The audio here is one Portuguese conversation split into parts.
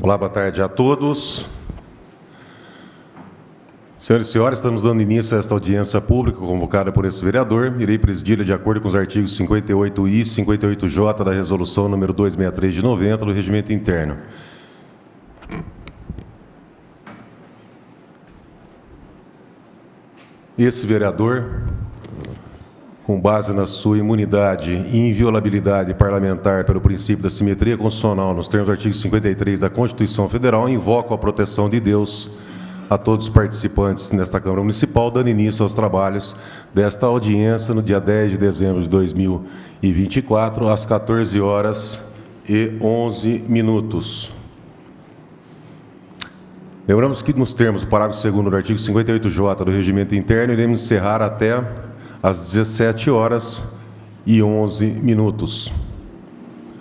Olá, boa tarde a todos. Senhoras e senhores, estamos dando início a esta audiência pública convocada por esse vereador. Irei presidi-la de acordo com os artigos 58I e 58J da Resolução número 263 de 90 do Regimento Interno. Esse vereador, com base na sua imunidade e inviolabilidade parlamentar pelo princípio da simetria constitucional nos termos do artigo 53 da Constituição Federal, invoco a proteção de Deus a todos os participantes nesta Câmara Municipal, dando início aos trabalhos desta audiência no dia 10 de dezembro de 2024, às 14h11. Lembramos que, nos termos do parágrafo 2º do artigo 58J do Regimento Interno, iremos encerrar até às 17h11.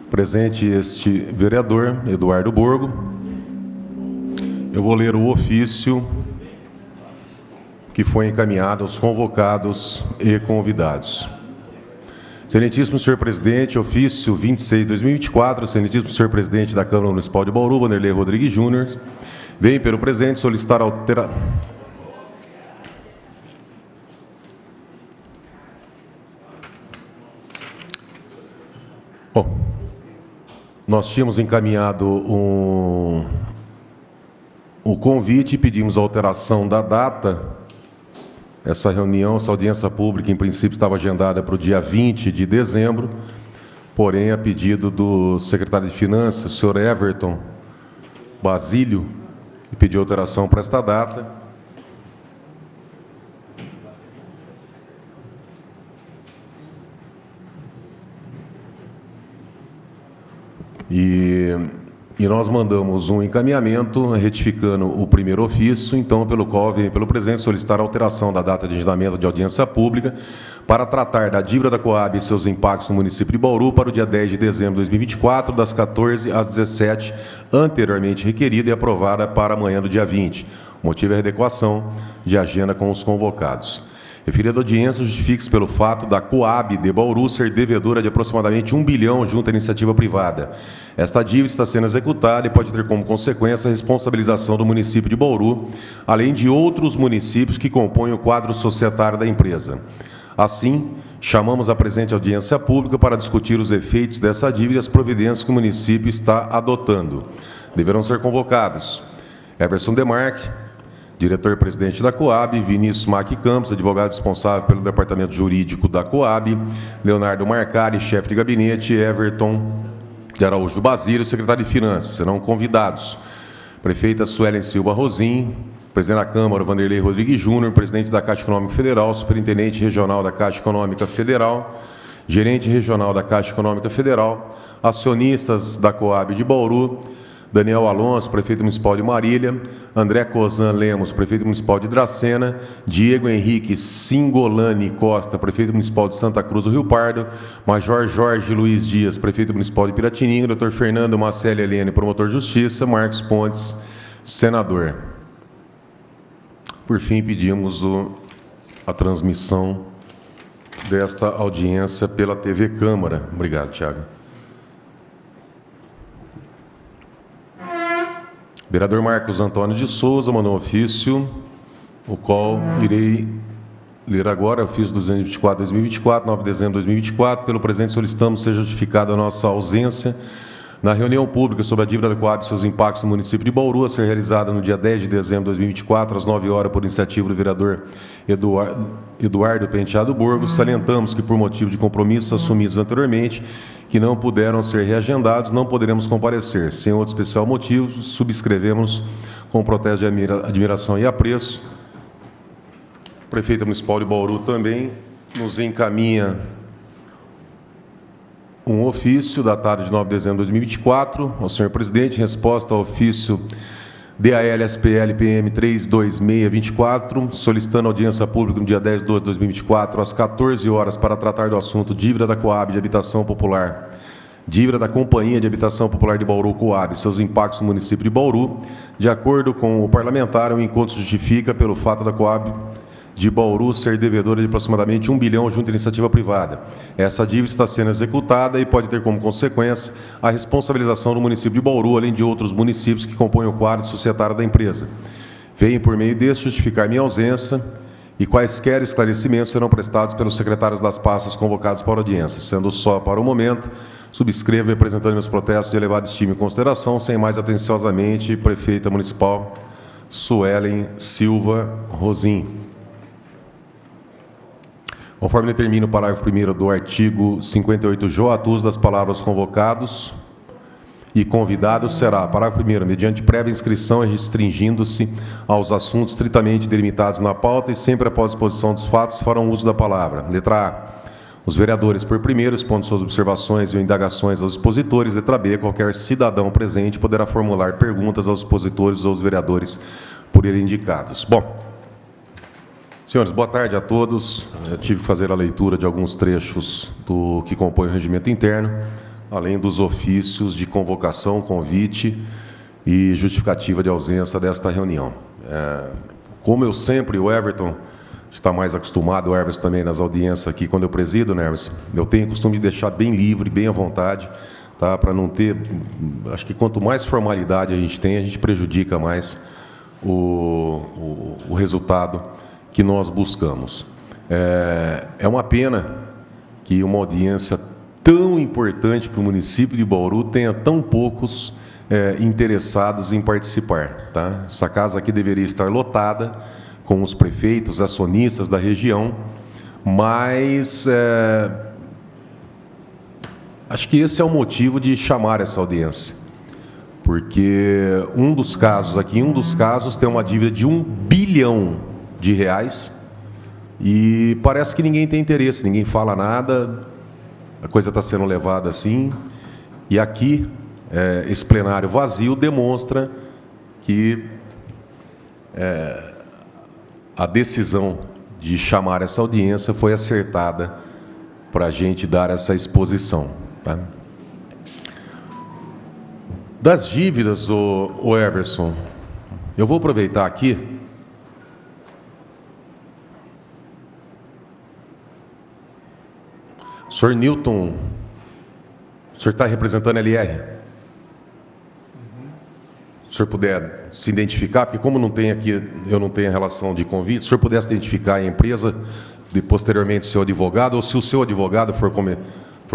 Presente este vereador, Eduardo Borgo. Eu vou ler o ofício que foi encaminhado aos convocados e convidados. Excelentíssimo senhor presidente, ofício 26/2024, excelentíssimo senhor presidente da Câmara Municipal de Bauru, Vanderlei Rodrigues Júnior, vem pelo presente solicitar Bom, nós tínhamos encaminhado o convite e pedimos a alteração da data. Essa reunião, essa audiência pública, em princípio, estava agendada para o dia 20 de dezembro, porém, a pedido do secretário de Finanças, o senhor Everton Basílio, pediu alteração para esta data. E nós mandamos um encaminhamento retificando o primeiro ofício, então, pelo qual vem pelo presente solicitar a alteração da data de agendamento de audiência pública para tratar da dívida da Coab e seus impactos no município de Bauru para o dia 10 de dezembro de 2024, das 14 às 17, anteriormente requerida e aprovada para amanhã do dia 20. O motivo é a adequação de agenda com os convocados. Referida audiência justifica-se pelo fato da Coab de Bauru ser devedora de aproximadamente 1 bilhão junto à iniciativa privada. Esta dívida está sendo executada e pode ter como consequência a responsabilização do município de Bauru, além de outros municípios que compõem o quadro societário da empresa. Assim, chamamos a presente audiência pública para discutir os efeitos dessa dívida e as providências que o município está adotando. Deverão ser convocados Everson Demarque, diretor-presidente da Coab, Vinícius Mac Campos, advogado responsável pelo departamento jurídico da Coab, Leonardo Marcari, chefe de gabinete, Everton de Araújo do Basílio, secretário de Finanças. Serão convidados prefeita Suelen Silva Rosim, presidente da Câmara, Vanderlei Rodrigues Júnior, presidente da Caixa Econômica Federal, superintendente regional da Caixa Econômica Federal, gerente regional da Caixa Econômica Federal, acionistas da Coab de Bauru, Daniel Alonso, prefeito municipal de Marília, André Cozan Lemos, prefeito municipal de Dracena, Diego Henrique Singolani Costa, prefeito municipal de Santa Cruz do Rio Pardo, Major Jorge Luiz Dias, prefeito municipal de Piratininga, Dr. Fernando Macelli Helene, promotor de justiça, Marcos Pontes, senador. Por fim, pedimos a transmissão desta audiência pela TV Câmara. Obrigado, Tiago. Vereador Marcos Antônio de Souza mandou um ofício, o qual irei ler agora, ofício 224/2024, 9 de dezembro de 2024. Pelo presente solicitamos seja justificada a nossa ausência na reunião pública sobre a dívida da Coab e seus impactos no município de Bauru, a ser realizada no dia 10 de dezembro de 2024, às 9 horas, por iniciativa do vereador Eduardo Penteado Borgos. Salientamos que, por motivo de compromissos assumidos anteriormente, que não puderam ser reagendados, não poderemos comparecer. Sem outro especial motivo, subscrevemos com protesto de admiração e apreço. A prefeita municipal de Bauru também nos encaminha um ofício datado de 9 de dezembro de 2024, ao senhor presidente, em resposta ao ofício DAL-SPL-PM 32624, solicitando audiência pública no dia 10 de 2024, às 14 horas, para tratar do assunto dívida da Coab de Habitação Popular, dívida da Companhia de Habitação Popular de Bauru, Coab, seus impactos no município de Bauru. De acordo com o parlamentar, o encontro justifica pelo fato da Coab de Bauru ser devedora de aproximadamente 1 bilhão junto à iniciativa privada. Essa dívida está sendo executada e pode ter como consequência a responsabilização do município de Bauru, além de outros municípios que compõem o quadro societário da empresa. Venho, por meio deste, justificar minha ausência e quaisquer esclarecimentos serão prestados pelos secretários das pastas convocados para audiência. Sendo só para o momento, subscrevo apresentando meus protestos de elevada estima e consideração, sem mais atenciosamente, prefeita municipal Suelen Silva Rosim. Conforme determina o parágrafo 1º do artigo 58J, uso das palavras convocados e convidados será, parágrafo 1º, mediante prévia inscrição e restringindo-se aos assuntos estritamente delimitados na pauta e sempre após a exposição dos fatos farão uso da palavra. Letra A. Os vereadores, por primeiro, expondo suas observações ou indagações aos expositores. Letra B. Qualquer cidadão presente poderá formular perguntas aos expositores ou aos vereadores por ele indicados. Bom, senhores, boa tarde a todos. Eu tive que fazer a leitura de alguns trechos do que compõe o regimento interno, além dos ofícios de convocação, convite e justificativa de ausência desta reunião. Como eu sempre, o Everton está mais acostumado, o Everton também nas audiências aqui, quando eu presido, né, Everton, eu tenho o costume de deixar bem livre, bem à vontade, tá, para não ter... Acho que quanto mais formalidade a gente tem, a gente prejudica mais o resultado que nós buscamos. É uma pena que uma audiência tão importante para o município de Bauru tenha tão poucos interessados em participar. Tá? Essa casa aqui deveria estar lotada com os prefeitos, acionistas da região, mas acho que esse é o motivo de chamar essa audiência, porque um dos casos tem uma dívida de R$1 bilhão e parece que ninguém tem interesse, ninguém fala nada. A coisa está sendo levada assim, e aqui, esse plenário vazio demonstra que a decisão de chamar essa audiência foi acertada para a gente dar essa exposição. Tá? Das dívidas, o Everson, eu vou aproveitar aqui. Senhor Newton, o senhor está representando a LR? Se o senhor puder se identificar, porque como não tem aqui, eu não tenho a relação de convite, se o senhor pudesse identificar a empresa e posteriormente seu advogado, ou se o seu advogado for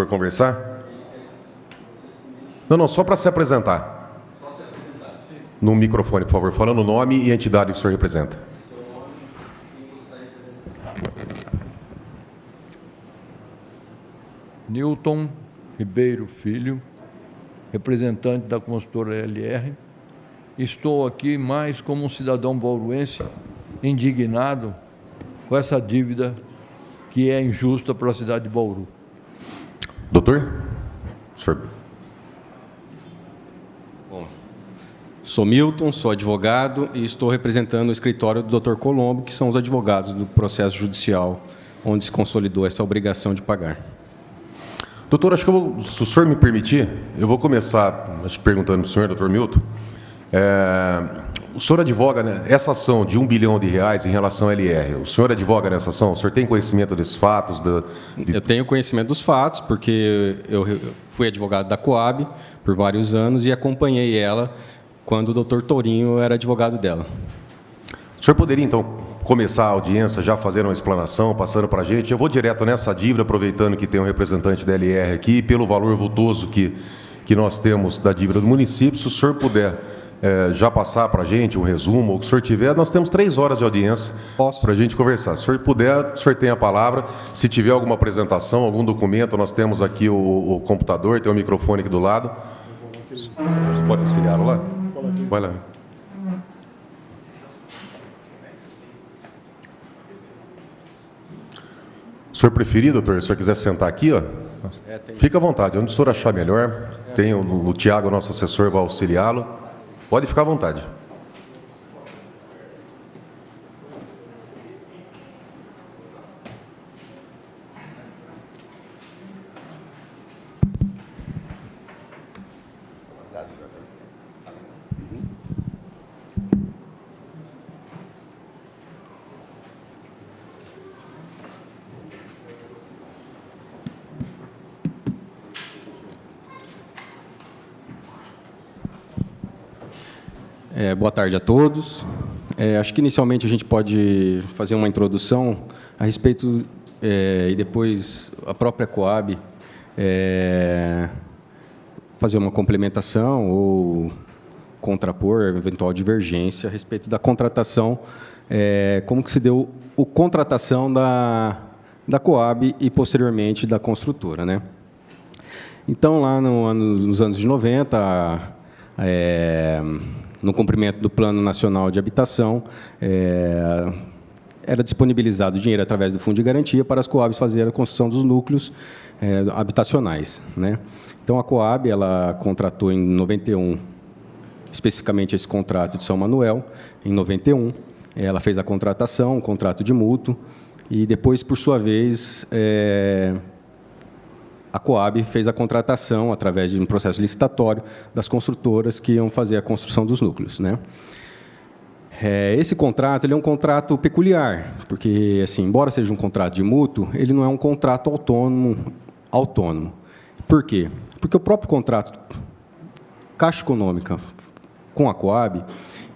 conversar? Não, só para se apresentar. Só se apresentar, sim. No microfone, por favor, falando o nome e a entidade que o senhor representa. Newton Ribeiro Filho, representante da consultora LR. Estou aqui mais como um cidadão bauruense indignado com essa dívida que é injusta para a cidade de Bauru. Doutor? Senhor. Bom, sou Milton, sou advogado e estou representando o escritório do Dr. Colombo, que são os advogados do processo judicial onde se consolidou essa obrigação de pagar. Doutor, acho que se o senhor me permitir, eu vou começar perguntando para o senhor, doutor Milton. O senhor advoga, né, essa ação de R$1 bilhão em relação à LR, o senhor advoga nessa ação? O senhor tem conhecimento desses fatos? Eu tenho conhecimento dos fatos, porque eu fui advogado da Coab por vários anos e acompanhei ela quando o doutor Tourinho era advogado dela. O senhor poderia, então, começar a audiência já fazendo uma explanação, passando para a gente? Eu vou direto nessa dívida, aproveitando que tem um representante da LR aqui, pelo valor vultoso que nós temos da dívida do município. Se o senhor puder já passar para a gente um resumo, ou o que o senhor tiver, nós temos 3 horas de audiência para a gente conversar. Se o senhor puder, o senhor tem a palavra. Se tiver alguma apresentação, algum documento, nós temos aqui o computador, tem o microfone aqui do lado. Você pode auxiliar lá? Vai lá. O senhor preferir, doutor, se o senhor quiser sentar aqui, ó, fica à vontade, onde o senhor achar melhor. Tem o Tiago, nosso assessor, vai auxiliá-lo. Pode ficar à vontade. Boa tarde a todos. Acho que inicialmente a gente pode fazer uma introdução a respeito, e depois a própria Coab fazer uma complementação ou contrapor eventual divergência a respeito da contratação, como que se deu a contratação da Coab e, posteriormente, da construtora, né? Então, lá nos anos de 90, no cumprimento do Plano Nacional de Habitação, era disponibilizado dinheiro através do Fundo de Garantia para as Coabs fazerem a construção dos núcleos habitacionais, né? Então, a Coab ela contratou em 91, especificamente esse contrato de São Manuel, em 91, ela fez a contratação, um contrato de mútuo, e depois, por sua vez, a Coab fez a contratação, através de um processo licitatório, das construtoras que iam fazer a construção dos núcleos, né? Esse contrato ele é um contrato peculiar, porque, assim, embora seja um contrato de mútuo, ele não é um contrato autônomo. Por quê? Porque o próprio contrato Caixa Econômica com a Coab,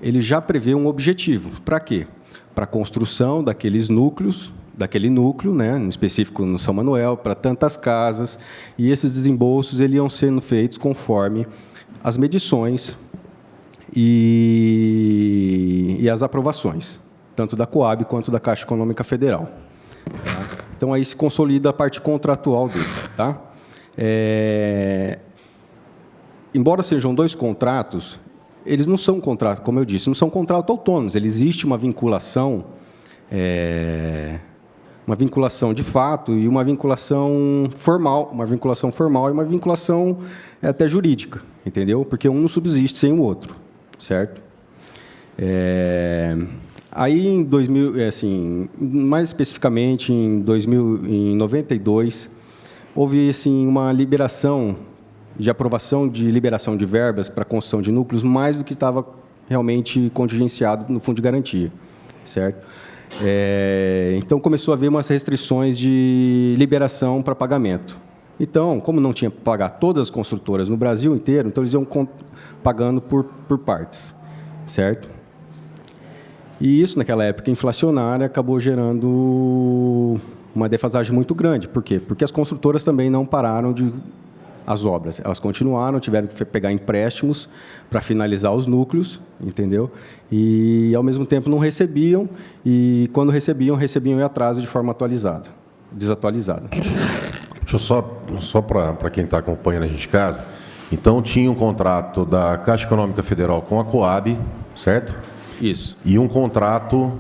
ele já prevê um objetivo. Para quê? Para a construção daqueles núcleos, daquele núcleo, né, em específico no São Manuel, para tantas casas, e esses desembolsos eles iam sendo feitos conforme as medições e as aprovações, tanto da Coab quanto da Caixa Econômica Federal. Tá? Então, aí se consolida a parte contratual dele. Tá? Embora sejam dois contratos, eles não são contratos, como eu disse, não são contratos autônomos. Existe uma vinculação de fato e uma vinculação formal e uma vinculação até jurídica, entendeu? Porque um não subsiste sem o outro, certo? Aí, em 2000, assim, mais especificamente em 92, houve assim uma liberação de aprovação de liberação de verbas para a construção de núcleos mais do que estava realmente contingenciado no Fundo de Garantia, certo? Então, começou a haver umas restrições de liberação para pagamento. Então, como não tinha que pagar todas as construtoras no Brasil inteiro, então eles iam pagando por partes, certo? E isso, naquela época inflacionária, acabou gerando uma defasagem muito grande. Por quê? Porque as construtoras também não pararam as obras. Elas continuaram, tiveram que pegar empréstimos para finalizar os núcleos, entendeu? E, ao mesmo tempo, não recebiam, e, quando recebiam em atraso de forma desatualizada. Deixa eu só para quem está acompanhando a gente de casa. Então, tinha um contrato da Caixa Econômica Federal com a Coab, certo? Isso. E um contrato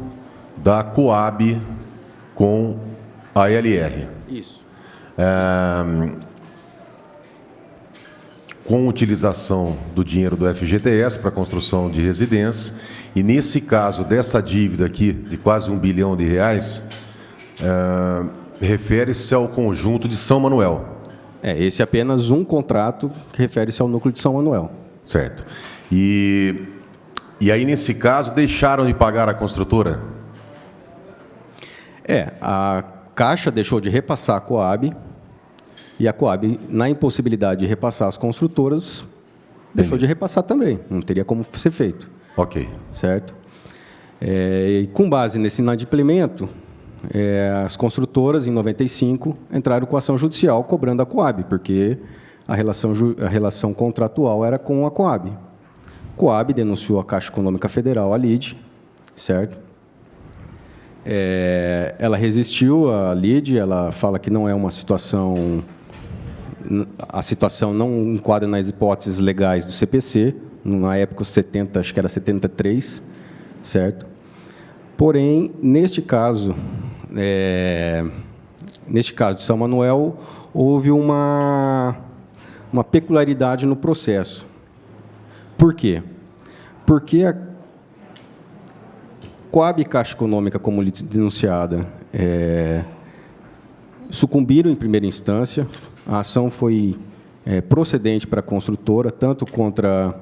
da Coab com a LR. Isso. Com utilização do dinheiro do FGTS para a construção de residências. E, nesse caso, dessa dívida aqui, de quase R$1 bilhão, refere-se ao conjunto de São Manuel. Esse é apenas um contrato que refere-se ao núcleo de São Manuel. Certo. E aí, nesse caso, deixaram de pagar a construtora? A Caixa deixou de repassar a Coab, e a Coab, na impossibilidade de repassar as construtoras, deixou de repassar também. Não teria como ser feito. Ok. Certo? E com base nesse inadimplemento, as construtoras, em 95, entraram com ação judicial cobrando a Coab, porque a relação contratual era com a Coab. Coab denunciou a Caixa Econômica Federal, a LIDE, certo? Ela resistiu à LIDE, ela fala que não é uma situação... A situação não enquadra nas hipóteses legais do CPC, na época, os 70, acho que era 73, certo? Porém, neste caso de São Manuel, houve uma peculiaridade no processo. Por quê? Porque a Coab e Caixa Econômica, como denunciada, sucumbiram em primeira instância. A ação foi procedente para a construtora, tanto contra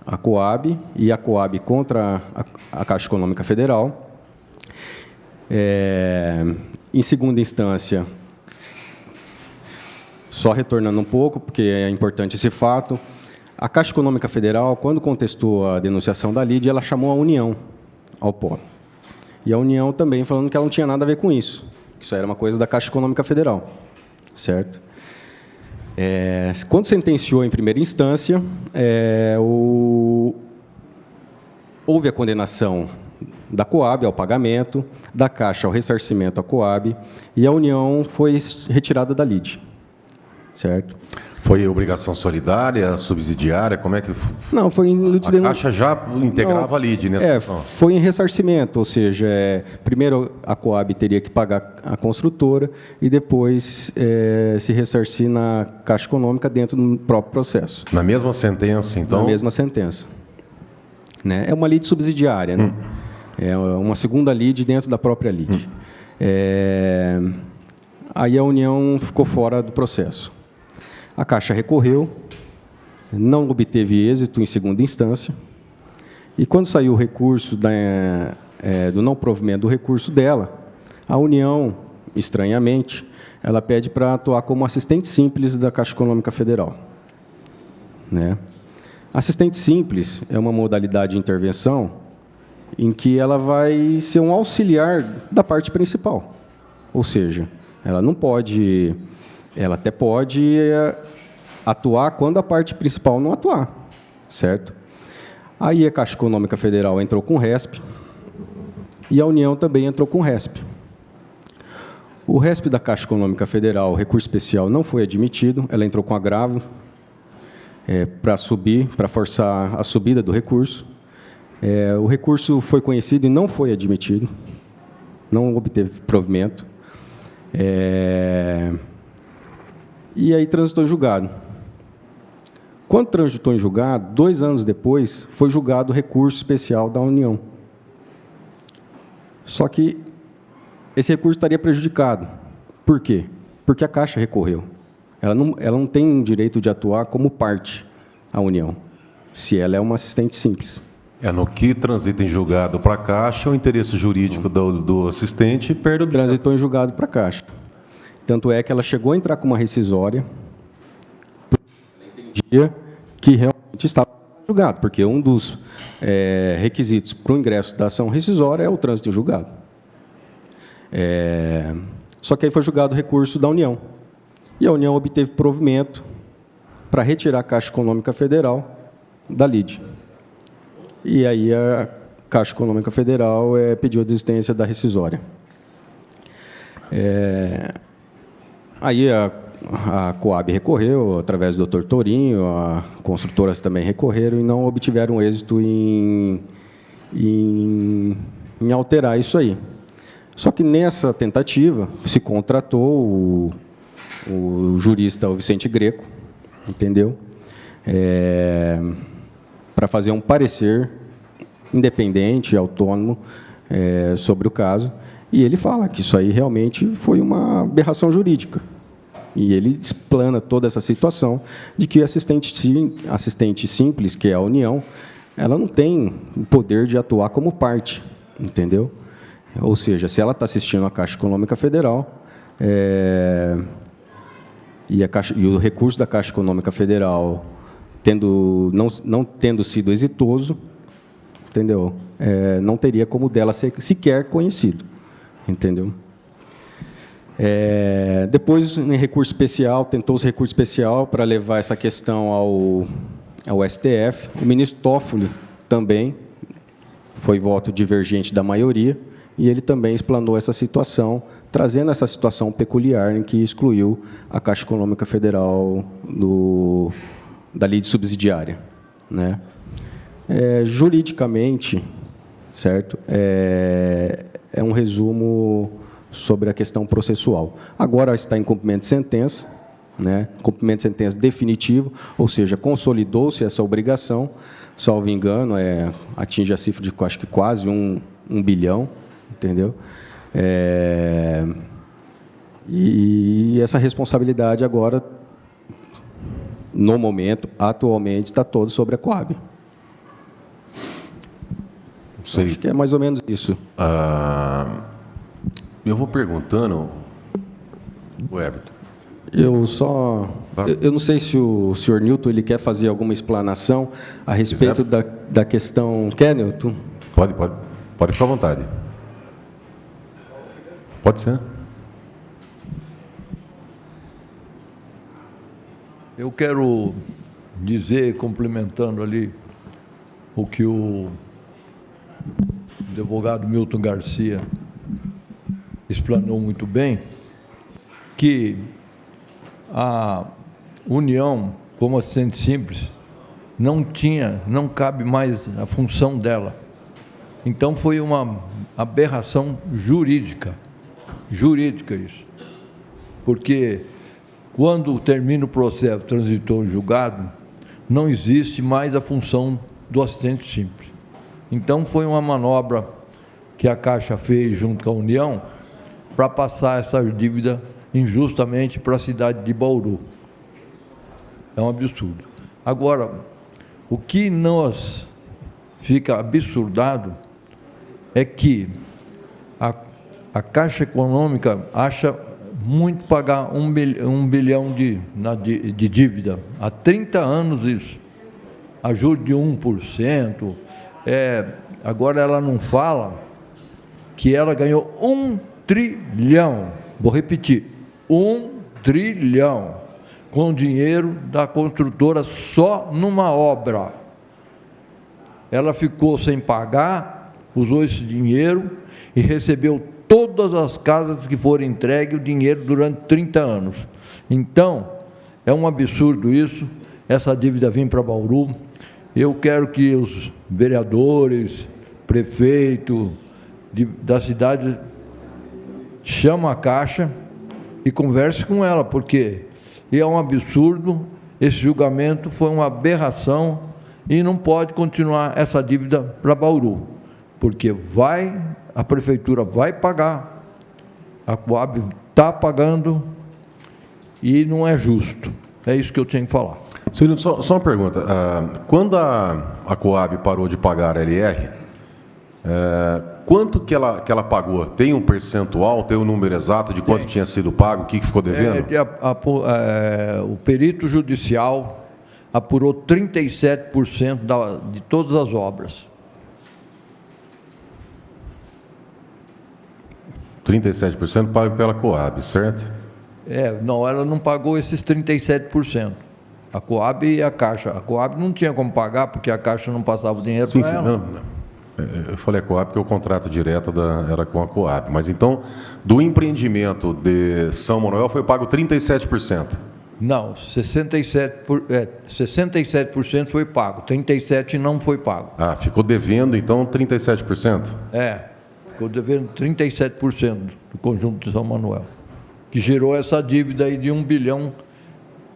a Coab e a Coab contra a Caixa Econômica Federal. Em segunda instância, só retornando um pouco, porque é importante esse fato, A Caixa Econômica Federal, quando contestou a denunciação da Lide, ela chamou a União ao polo. E a União também falando que ela não tinha nada a ver com isso, que isso era uma coisa da Caixa Econômica Federal, certo? Quando sentenciou em primeira instância, houve a condenação da Coab ao pagamento, da Caixa ao ressarcimento à Coab, e a União foi retirada da Lide, certo? Foi obrigação solidária, subsidiária? Como é que... Não, foi em A Caixa já integrava a Lide nessa situação? Foi em ressarcimento, ou seja, primeiro a Coab teria que pagar a construtora e depois se ressarcir na Caixa Econômica dentro do próprio processo. Na mesma sentença, então? Na mesma sentença. Né? É uma Lide subsidiária, né? É uma segunda Lide dentro da própria Lide. Aí a União ficou fora do processo. A Caixa recorreu, não obteve êxito em segunda instância, e quando saiu o recurso do não provimento do recurso dela, a União, estranhamente, ela pede para atuar como assistente simples da Caixa Econômica Federal. Né? Assistente simples é uma modalidade de intervenção em que ela vai ser um auxiliar da parte principal. Ou seja, ela não pode... Ela até pode atuar quando a parte principal não atuar, certo? Aí a Caixa Econômica Federal entrou com RESP e a União também entrou com RESP. O RESP da Caixa Econômica Federal, o recurso especial, não foi admitido, ela entrou com agravo para forçar a subida do recurso. O recurso foi conhecido e não foi admitido, não obteve provimento. E aí transitou em julgado. Quando transitou em julgado, 2 anos depois, foi julgado o recurso especial da União. Só que esse recurso estaria prejudicado. Por quê? Porque a Caixa recorreu. Ela não tem direito de atuar como parte, a União, se ela é uma assistente simples. No que transita em julgado para a Caixa, o interesse jurídico do assistente perde o... Transitou em julgado para a Caixa. Tanto é que ela chegou a entrar com uma rescisória, porque ela entendia que realmente estava julgado, porque um dos requisitos para o ingresso da ação rescisória é o trânsito em julgado. Só que aí foi julgado o recurso da União. E a União obteve provimento para retirar a Caixa Econômica Federal da Lide. E aí a Caixa Econômica Federal pediu a desistência da rescisória. Aí a Coab recorreu, através do Dr. Torinho, as construtoras também recorreram e não obtiveram êxito em alterar isso aí. Só que nessa tentativa se contratou o jurista Vicente Greco, entendeu? Para fazer um parecer independente, autônomo, sobre o caso. E ele fala que isso aí realmente foi uma aberração jurídica. E ele explana toda essa situação de que a assistente simples, que é a União, ela não tem o poder de atuar como parte, entendeu? Ou seja, se ela está assistindo à Caixa Econômica Federal, e o recurso da Caixa Econômica Federal não tendo sido exitoso, entendeu? Não teria como dela ser sequer conhecido. Entendeu? Depois, em recurso especial, tentou-se recurso especial para levar essa questão ao STF. O ministro Toffoli também foi voto divergente da maioria, e ele também explanou essa situação, trazendo essa situação peculiar em que excluiu a Caixa Econômica Federal da lei subsidiária. Né? Juridicamente, certo? É um resumo sobre a questão processual. Agora está em cumprimento de sentença, né? Cumprimento de sentença definitivo, ou seja, consolidou-se essa obrigação, salvo engano, atinge a cifra de, acho que quase 1 bilhão, entendeu? E essa responsabilidade agora, no momento, atualmente, está toda sobre a Coab. Acho que é mais ou menos isso. Eu vou perguntando, o Everton. Eu só Claro. Eu não sei se o senhor Newton ele quer fazer alguma explanação a respeito da questão. Quer, Newton? Pode ficar à vontade. Pode ser. Eu quero dizer, complementando ali o que o advogado Milton Garcia explanou muito bem, que a União, como assistente simples, não cabe mais a função dela. Então foi uma aberração jurídica isso. Porque quando termina o processo transitor julgado, não existe mais a função do assistente simples. Então foi uma manobra que a Caixa fez junto com a União para passar essa dívida injustamente para a cidade de Bauru. É um absurdo. Agora, o que nos fica absurdado é que a Caixa Econômica acha muito pagar 1 bilhão de dívida. Há 30 anos isso. A juros de 1%. Agora ela não fala que ela ganhou 1 trilhão. Vou repetir, 1 trilhão com dinheiro da construtora só numa obra. Ela ficou sem pagar, usou esse dinheiro e recebeu todas as casas que foram entregues o dinheiro durante 30 anos. Então, é um absurdo isso, essa dívida vir para Bauru. Eu quero que os vereadores, prefeito da cidade chamem a Caixa e converse com ela, porque é um absurdo, esse julgamento foi uma aberração e não pode continuar essa dívida para Bauru, porque a prefeitura vai pagar, a Coab está pagando e não é justo. É isso que eu tinha que falar. Senhor, só uma pergunta. Quando a Coab parou de pagar a LR, quanto que ela pagou? Tem um percentual, tem um número exato de quanto tinha sido pago, o que ficou devendo? O perito judicial apurou 37% de todas as obras. 37% pago pela Coab, certo? Não, ela não pagou esses 37%. A Coab e a Caixa. A Coab não tinha como pagar, porque a Caixa não passava o dinheiro para ela. Não. Eu falei a Coab porque o contrato direto era com a Coab. Mas então, do empreendimento de São Manuel foi pago 37%? Não, 67% foi pago, 37% não foi pago. Ficou devendo então 37%? Ficou devendo 37% do conjunto de São Manuel, que gerou essa dívida aí de 1 bilhão,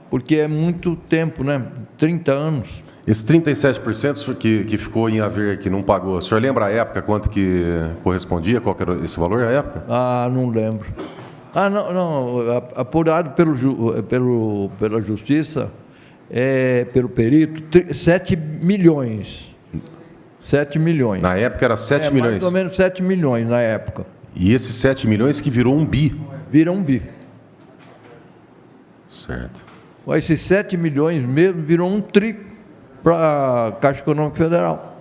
porque é muito tempo, né? 30 anos. Esse 37% que ficou em haver, que não pagou, o senhor lembra a época quanto que correspondia? Qual que era esse valor na época? Não lembro. Não, apurado pela Justiça, pelo perito, 7 milhões. 7 milhões. Na época era 7 milhões? Mais ou menos 7 milhões na época. E esses 7 milhões que virou um bi? Vira um bi. Certo. Esses 7 milhões mesmo virou um tri para a Caixa Econômica Federal.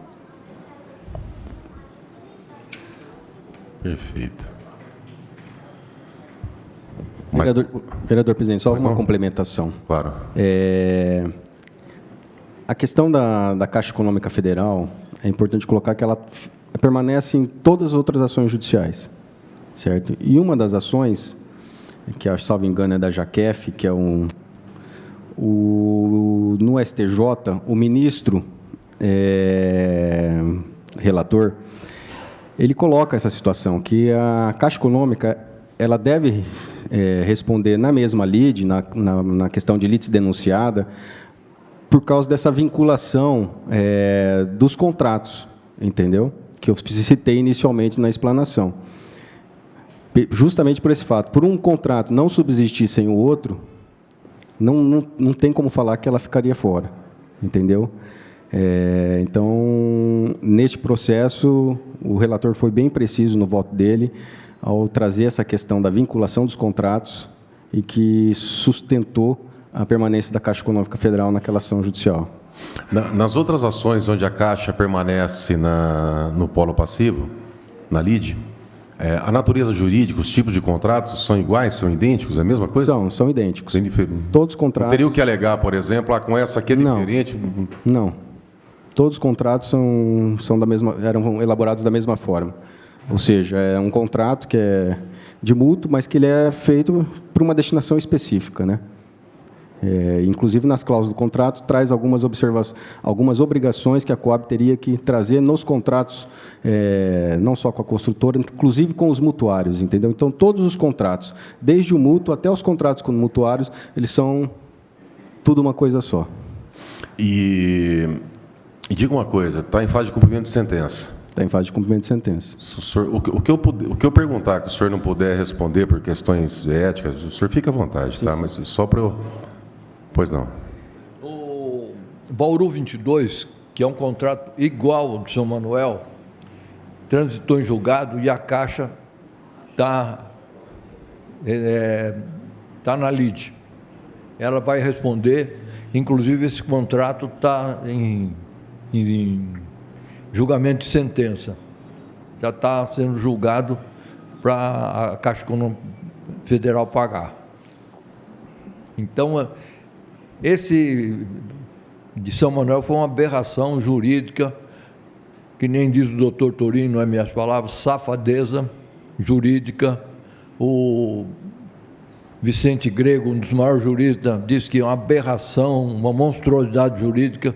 Perfeito. Vereador presidente, só uma complementação. Claro. A questão da Caixa Econômica Federal, é importante colocar que ela permanece em todas as outras ações judiciais, certo? E uma das ações, que, salvo engano, é da Jaquef, que é no STJ, o ministro relator, ele coloca essa situação, que a Caixa Econômica ela deve responder na mesma lide, na questão de litis denunciada, por causa dessa vinculação dos contratos, entendeu? Que eu citei inicialmente na explanação. Justamente por esse fato, por um contrato não subsistir sem o outro, não tem como falar que ela ficaria fora, entendeu? Então, neste processo, o relator foi bem preciso no voto dele, ao trazer essa questão da vinculação dos contratos e que sustentou a permanência da Caixa Econômica Federal naquela ação judicial. Nas outras ações onde a Caixa permanece no polo passivo, na lide, a natureza jurídica, os tipos de contratos são iguais, são idênticos, é a mesma coisa? São idênticos. Todos os contratos... Não teria o que alegar, por exemplo, com essa aqui é diferente? Não. Todos os contratos eram elaborados da mesma forma. Ou seja, é um contrato que é de mútuo, mas que ele é feito por uma destinação específica, né? Inclusive, nas cláusulas do contrato, traz algumas obrigações que a Coab teria que trazer nos contratos, não só com a construtora, inclusive com os mutuários, entendeu? Então, todos os contratos, desde o mútuo até os contratos com mutuários, eles são tudo uma coisa só. E diga uma coisa, está em fase de cumprimento de sentença? Está em fase de cumprimento de sentença. O que eu perguntar que o senhor não puder responder por questões éticas, o senhor fica à vontade, tá? Sim. Mas só para eu... Pois não. O Bauru 22, que é um contrato igual ao do São Manuel, transitou em julgado e a Caixa está na lide. Ela vai responder, inclusive esse contrato está em julgamento de sentença. Já está sendo julgado para a Caixa Econômica Federal pagar. Então, esse de São Manuel foi uma aberração jurídica, que nem diz o doutor Torino, não é minhas palavras, safadeza jurídica. O Vicente Grego, um dos maiores juristas, disse que é uma aberração, uma monstruosidade jurídica.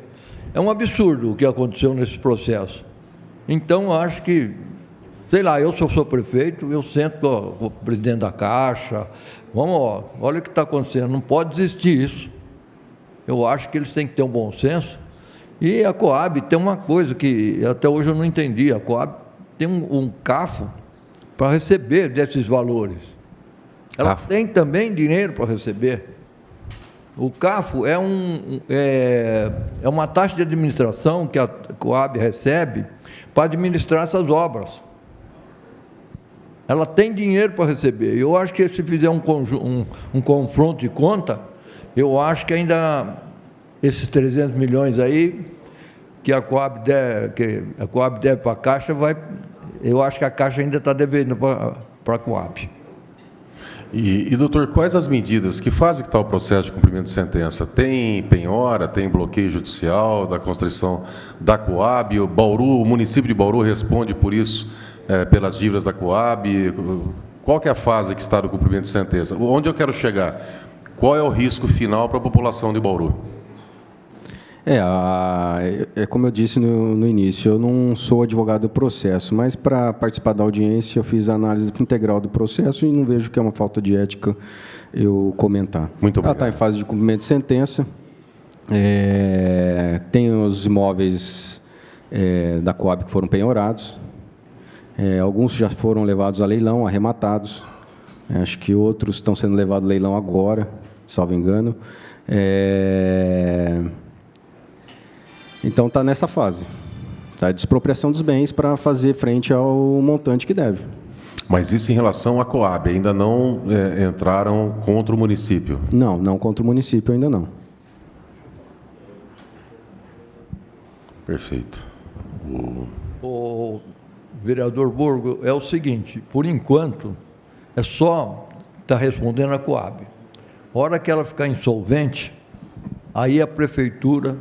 É um absurdo o que aconteceu nesse processo. Então, acho que, sei lá, eu sou prefeito, eu sento com o presidente da Caixa, olha o que está acontecendo, não pode existir isso. Eu acho que eles têm que ter um bom senso. E a Coab tem uma coisa que até hoje eu não entendi, a Coab tem um CAFO para receber desses valores. Ela tem também dinheiro para receber. O CAFO é uma taxa de administração que a Coab recebe para administrar essas obras. Ela tem dinheiro para receber. Eu acho que se fizer um confronto de conta, eu acho que ainda esses 300 milhões aí que a Coab deve para a Caixa, eu acho que a Caixa ainda está devendo para a Coab. E, doutor, quais as medidas, que fase que está o processo de cumprimento de sentença? Tem penhora, tem bloqueio judicial da constrição da Coab? O município de Bauru responde por isso, pelas dívidas da Coab? Qual que é a fase que está do cumprimento de sentença? Onde eu quero chegar? Qual é o risco final para a população de Bauru? Como eu disse no início, eu não sou advogado do processo, mas para participar da audiência eu fiz a análise integral do processo e não vejo que é uma falta de ética eu comentar. Muito obrigado. Ela está em fase de cumprimento de sentença. Tem os imóveis da Coab que foram penhorados. Alguns já foram levados a leilão, arrematados. Acho que outros estão sendo levados a leilão agora, salvo engano. Então, está nessa fase. Tá? De expropriação dos bens para fazer frente ao montante que deve. Mas isso em relação à Coab, ainda não entraram contra o município? Não contra o município ainda não. Perfeito. O vereador Borgo, é o seguinte, por enquanto, é só estar respondendo a Coab. A hora que ela ficar insolvente, aí a prefeitura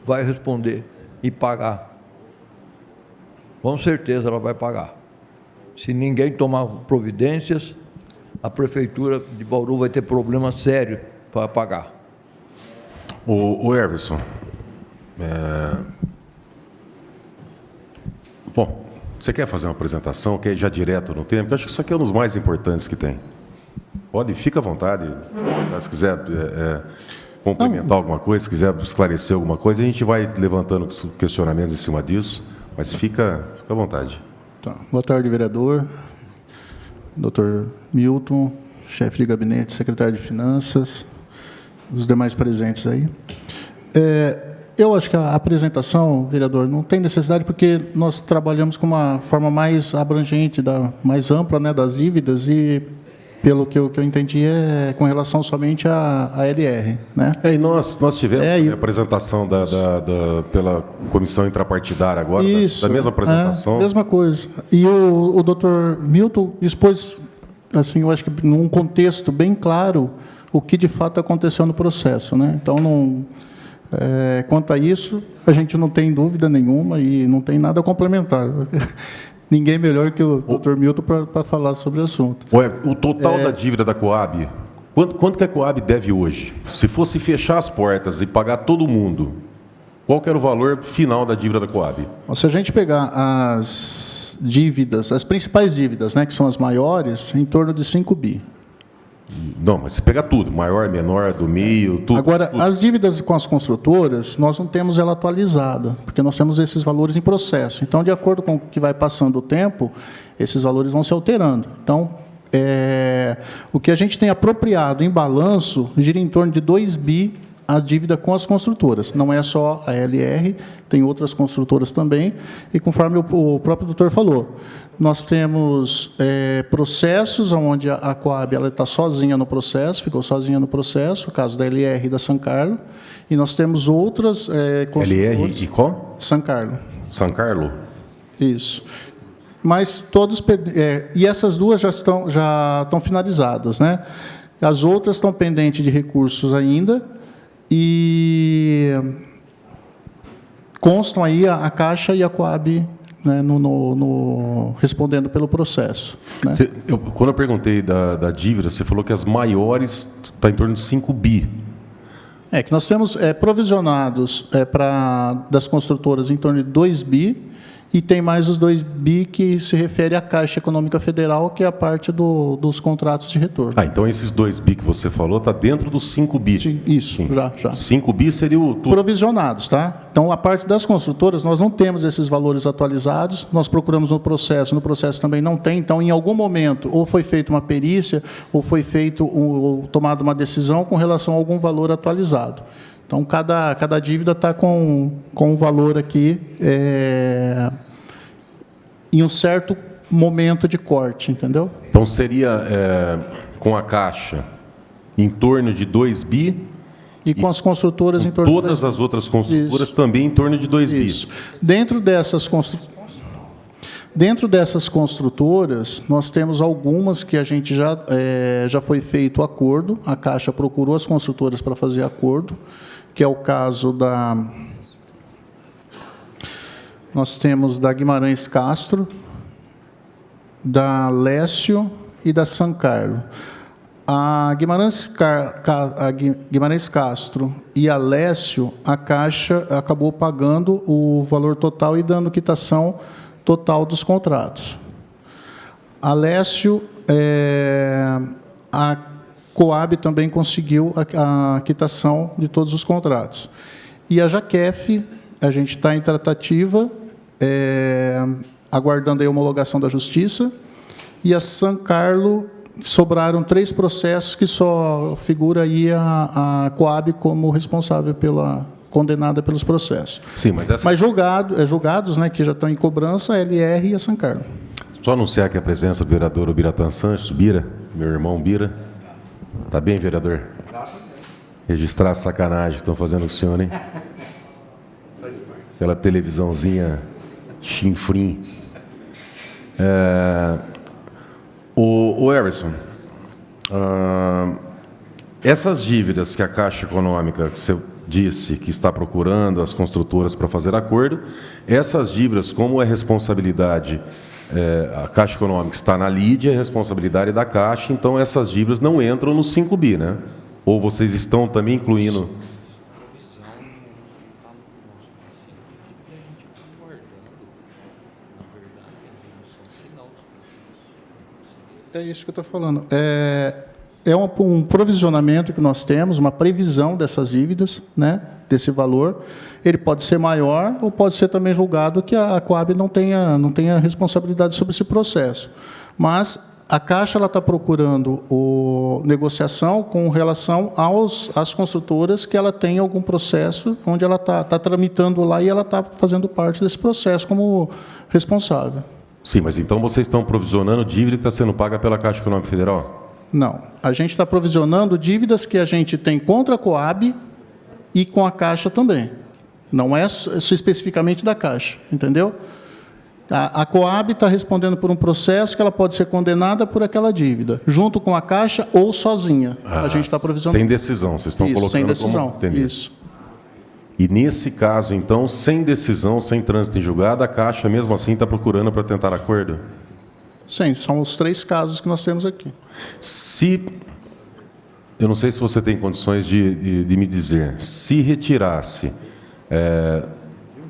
vai responder e pagar. Com certeza ela vai pagar. Se ninguém tomar providências, a prefeitura de Bauru vai ter problema sério para pagar. O Everson, bom, você quer fazer uma apresentação, quer ir já direto no tema? Porque eu acho que isso aqui é um dos mais importantes que tem. Fica à vontade, se quiser complementar alguma coisa, se quiser esclarecer alguma coisa, a gente vai levantando questionamentos em cima disso, mas fica à vontade. Tá. Boa tarde, vereador, doutor Milton, chefe de gabinete, secretário de Finanças, os demais presentes aí. Eu acho que a apresentação, vereador, não tem necessidade porque nós trabalhamos com uma forma mais abrangente, mais ampla, né, das dívidas e pelo que eu entendi, é com relação somente à LR, né? E nós tivemos É, e- a apresentação pela comissão intrapartidária agora, Isso, da mesma apresentação. mesma coisa. E o Dr. Milton expôs, assim, eu acho que num contexto bem claro, o que de fato aconteceu no processo, né? Então, quanto a isso, a gente não tem dúvida nenhuma e não tem nada a complementar. Ninguém melhor que o Dr. Milton para falar sobre o assunto. O total da dívida da Coab, quanto que a Coab deve hoje? Se fosse fechar as portas e pagar todo mundo, qual que era o valor final da dívida da Coab? Se a gente pegar as dívidas, as principais dívidas, né, que são as maiores, em torno de 5 bi. Não, mas se pegar tudo, maior, menor, do meio, tudo. Agora, tudo. as dívidas com as construtoras, nós não temos ela atualizada, porque nós temos esses valores em processo. Então, de acordo com o que vai passando o tempo, esses valores vão se alterando. Então, o que a gente tem apropriado em balanço gira em torno de 2 bi a dívida com as construtoras. Não é só a LR, tem outras construtoras também. E conforme o próprio doutor falou, nós temos processos onde a Coab está sozinha no processo, ficou sozinha no processo, o caso da LR e da San Carlo. E nós temos outras construtoras. LR e qual? San Carlo. San Carlo? Isso. Mas todos... e essas duas já estão finalizadas, né? As outras estão pendentes de recursos ainda e constam aí a Caixa e a Coab, né, respondendo pelo processo. Né? Quando eu perguntei da dívida, você falou que as maiores estão em torno de 5 bi. Que nós temos provisionados das construtoras em torno de 2 bi, e tem mais os 2 bi que se refere à Caixa Econômica Federal, que é a parte dos contratos de retorno. Então esses 2 bi que você falou está dentro dos 5 bi. Isso, Sim. já. 5 bi seria o tudo. Provisionados, tá? Então, a parte das construtoras, nós não temos esses valores atualizados, nós procuramos no processo também não tem, então, em algum momento, ou foi feita uma perícia, ou foi ou tomada uma decisão com relação a algum valor atualizado. Então, cada dívida está com um valor aqui em um certo momento de corte, entendeu? Então seria, com a Caixa, em torno de 2 bi, e com as construtoras em torno de 2 bi. Todas as outras construtoras Isso. também em torno de 2 bi. Isso. Dentro dessas construtoras, nós temos algumas que a gente já foi feito o acordo, a Caixa procurou as construtoras para fazer acordo, que é o caso nós temos da Guimarães Castro, da Lécio e da San Carlo. A Guimarães Castro e a Lécio, a Caixa acabou pagando o valor total e dando quitação total dos contratos. A Lécio, a Coab também conseguiu a quitação de todos os contratos. E a Jaquef, a gente está em tratativa, aguardando a homologação da Justiça, e a San Carlo, sobraram 3 processos que só figura aí a Coab como responsável condenada pelos processos. Sim, mas julgados, né, que já estão em cobrança, a LR e a San Carlo. Só anunciar aqui a presença do vereador Ubiratã Santos, Bira, meu irmão Bira. Está bem, vereador? Registrar a sacanagem que estão fazendo com o senhor, hein? Aquela televisãozinha chinfrim. O Everson, essas dívidas que a Caixa Econômica, que você disse que está procurando as construtoras para fazer acordo, essas dívidas, como é responsabilidade, a Caixa Econômica está na lide, é responsabilidade da Caixa, então essas dívidas não entram no 5 bi, né? Ou vocês estão também incluindo... É isso que eu estou falando. É um provisionamento que nós temos, uma previsão dessas dívidas, né, desse valor. Ele pode ser maior ou pode ser também julgado que a Coab não tenha responsabilidade sobre esse processo. Mas a Caixa está procurando negociação com relação às construtoras que ela tem algum processo onde ela está tramitando lá e ela está fazendo parte desse processo como responsável. Sim, mas então vocês estão provisionando dívida que está sendo paga pela Caixa Econômica Federal? Não. A gente está provisionando dívidas que a gente tem contra a Coab e com a Caixa também. Não é especificamente da Caixa, entendeu? A Coab está respondendo por um processo que ela pode ser condenada por aquela dívida, junto com a Caixa ou sozinha. A gente está provisionando. Sem decisão, vocês estão colocando sem decisão, como... Entendi. isso. E nesse caso, então, sem decisão, sem trânsito em julgado, a Caixa mesmo assim está procurando para tentar acordo? Sim, são os 3 casos que nós temos aqui. Se, eu não sei se você tem condições de me dizer, se retirasse,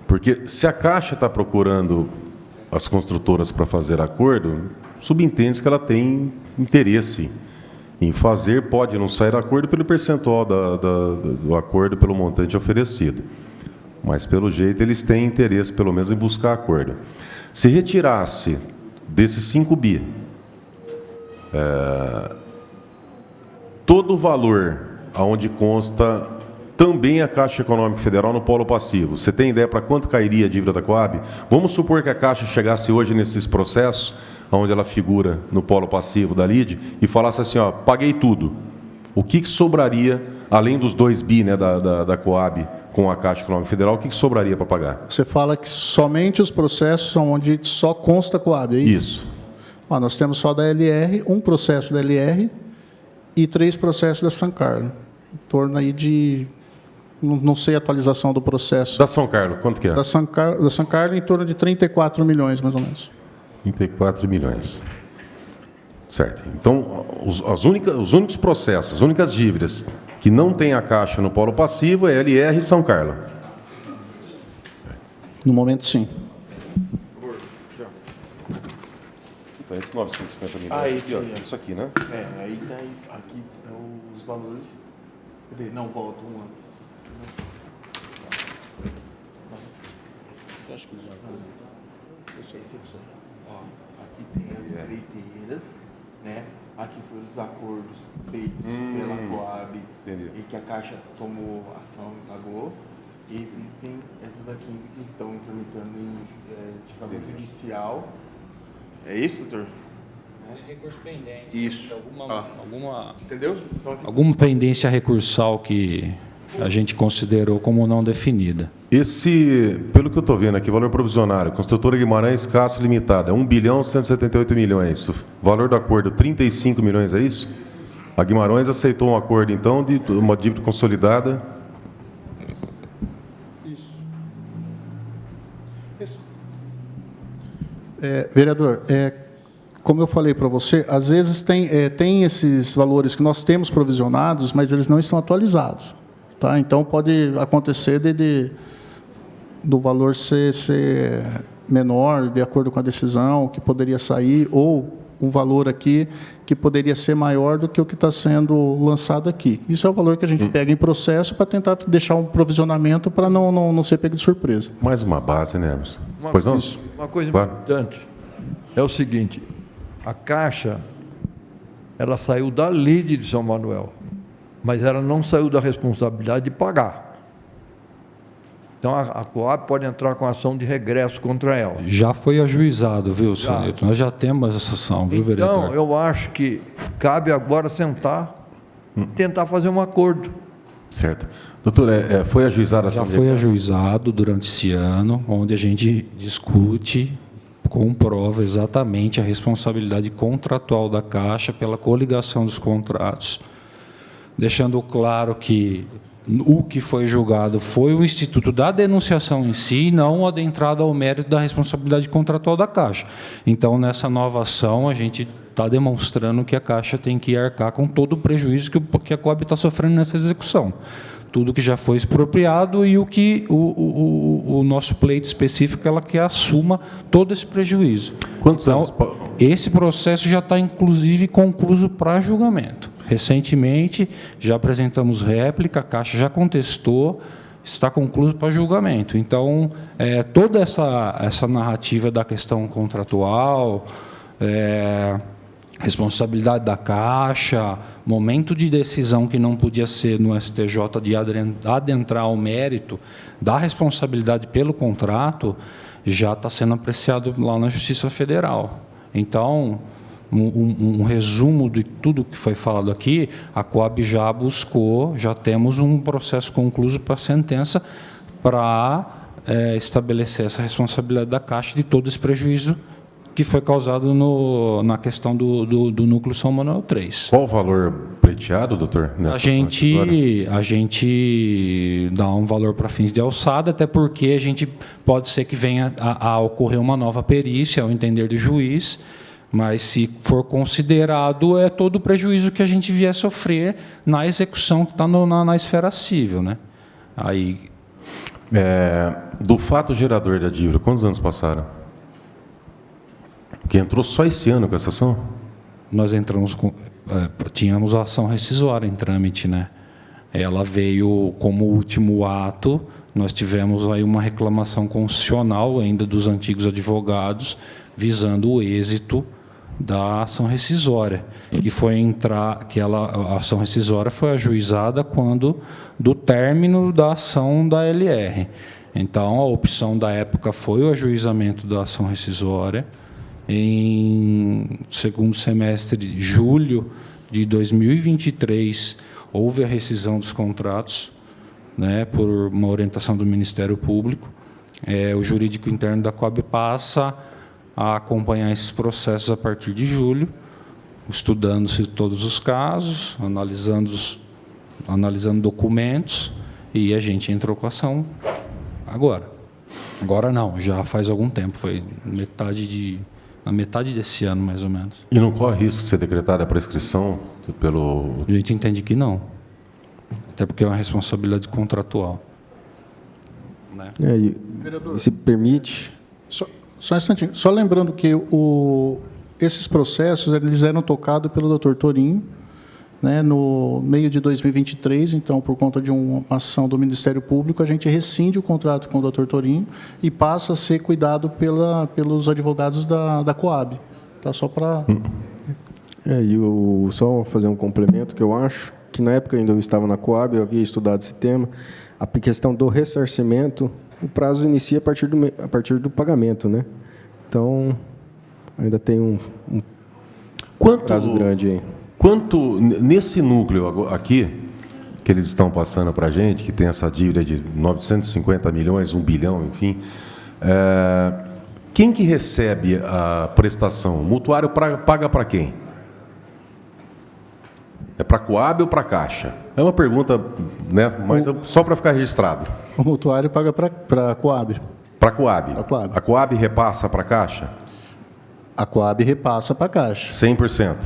porque se a Caixa está procurando as construtoras para fazer acordo, subentende-se que ela tem interesse em fazer, pode não sair acordo pelo percentual do acordo, pelo montante oferecido. Mas, pelo jeito, eles têm interesse, pelo menos, em buscar acordo. Se retirasse desses 5 bi, todo o valor aonde consta também a Caixa Econômica Federal no polo passivo, você tem ideia para quanto cairia a dívida da Coab? Vamos supor que a Caixa chegasse hoje nesses processos, onde ela figura no polo passivo da LIDE, e falasse assim, ó, paguei tudo. O que sobraria, além dos 2 bi, né, da Coab com a Caixa Econômica Federal, o que sobraria para pagar? Você fala que somente os processos são onde só consta a Coab, é isso? Isso. Ó, nós temos só da LR, um processo da LR e 3 processos da São Carlos. Em torno aí de... Não sei a atualização do processo. Da São Carlos, quanto que é? Da São Carlos, em torno de 34 milhões, mais ou menos. 34 milhões. Certo. Então, os únicos processos, as únicas dívidas que não tem a Caixa no polo passivo é LR e São Carlos. No momento, sim. Então, esse 950 milhões esse aqui, aí, ó, isso aqui, né? Aí tá aí, aqui é os valores. Cadê? Não, volta um antes. Acho que Esse aqui, ó, aqui tem as empreiteiras, né? Aqui foram os acordos feitos pela Coab Entendi. e que a Caixa tomou ação e pagou. E existem essas aqui que estão tramitando de forma judicial. É isso, doutor? Recurso pendente. Isso. Entendeu? Então, aqui Alguma pendência recursal que a gente considerou como não definida. Pelo que eu estou vendo aqui, valor provisionário, Construtora Guimarães Castro Limitada, 1 bilhão 178 milhões. Valor do acordo, 35 milhões, é isso? A Guimarães aceitou um acordo, então, de uma dívida consolidada. Vereador, como eu falei para você, às vezes tem esses valores que nós temos provisionados, mas eles não estão atualizados. Tá? Então, pode acontecer do valor ser menor, de acordo com a decisão, que poderia sair, ou um valor aqui que poderia ser maior do que o que está sendo lançado aqui. Isso é o valor que a gente pega em processo para tentar deixar um provisionamento para não ser pego de surpresa. Mais uma base, né, Emerson? Pois não? Uma coisa Claro. importante é o seguinte, a Caixa, ela saiu da LIDE de São Manuel, mas ela não saiu da responsabilidade de pagar. Então, a Coab pode entrar com ação de regresso contra ela. Já foi ajuizado, viu, senhor Newton? Nós já temos essa ação, viu, vereador? Então, eu acho que cabe agora sentar e tentar fazer um acordo. Certo. Doutor, foi ajuizada essa Já foi ajuizado durante esse ano, onde a gente discute, comprova exatamente a responsabilidade contratual da Caixa pela coligação dos contratos, deixando claro que o que foi julgado foi o instituto da denunciação em si, não adentrado ao mérito da responsabilidade contratual da Caixa. Então, nessa nova ação, a gente está demonstrando que a Caixa tem que arcar com todo o prejuízo que a Coab está sofrendo nessa execução. Tudo que já foi expropriado e o que o nosso pleito específico ela que assuma todo esse prejuízo. Quantos Então, anos? esse processo já está, inclusive, concluído para julgamento. Recentemente, já apresentamos réplica, a Caixa já contestou, está concluído para julgamento. Então, toda essa narrativa da questão contratual, responsabilidade da Caixa, momento de decisão que não podia ser no STJ de adentrar ao mérito da responsabilidade pelo contrato, já está sendo apreciado lá na Justiça Federal. Então, um resumo de tudo que foi falado aqui, a Coab já buscou, já temos um processo concluído para a sentença para estabelecer essa responsabilidade da Caixa de todo esse prejuízo que foi causado na questão do núcleo São Manuel 3. Qual o valor pleiteado, doutor? A gente dá um valor para fins de alçada, até porque a gente pode ser que venha a ocorrer uma nova perícia, ao entender do juiz, mas se for considerado, é todo o prejuízo que a gente vier sofrer na execução que está na esfera civil, né? Aí, do fato gerador da dívida, quantos anos passaram? Porque entrou só esse ano com essa ação? nós entramos tínhamos a ação rescisória em trâmite, né? Ela veio como último ato. Nós tivemos aí uma reclamação constitucional ainda dos antigos advogados visando o êxito da ação rescisória, a ação rescisória foi ajuizada quando do término da ação da LR. Então, a opção da época foi o ajuizamento da ação rescisória. Em segundo semestre de julho de 2023, houve a rescisão dos contratos, né, por uma orientação do Ministério Público. O jurídico interno da Coab passa a acompanhar esses processos a partir de julho, estudando-se todos os casos, analisando documentos, e a gente entrou com a ação agora. Agora não, já faz algum tempo, foi na metade desse ano, mais ou menos. E não corre risco de ser decretada a prescrição pelo... A gente entende que não, até porque é uma responsabilidade contratual. Né? E se permite... Só um instantinho. Só lembrando que esses processos eles eram tocados pelo Dr. Torinho, né, no meio de 2023. Então, por conta de uma ação do Ministério Público, a gente rescinde o contrato com o Dr. Torinho e passa a ser cuidado pelos advogados da Coab. Tá? Só para... só fazer um complemento, que eu acho que na época ainda eu estava na Coab, eu havia estudado esse tema, a questão do ressarcimento, o prazo inicia a partir do pagamento, né? Então, ainda tem um prazo grande aí. Quanto, nesse núcleo aqui, que eles estão passando para a gente, que tem essa dívida de 950 milhões, 1 bilhão, enfim, quem que recebe a prestação? O mutuário paga para quem? É para a Coab ou para a Caixa? É uma pergunta, né, mas só para ficar registrado. O mutuário paga para a Coab. Para a Coab. Coab. A Coab repassa para a Caixa? A Coab repassa para a Caixa. 100%.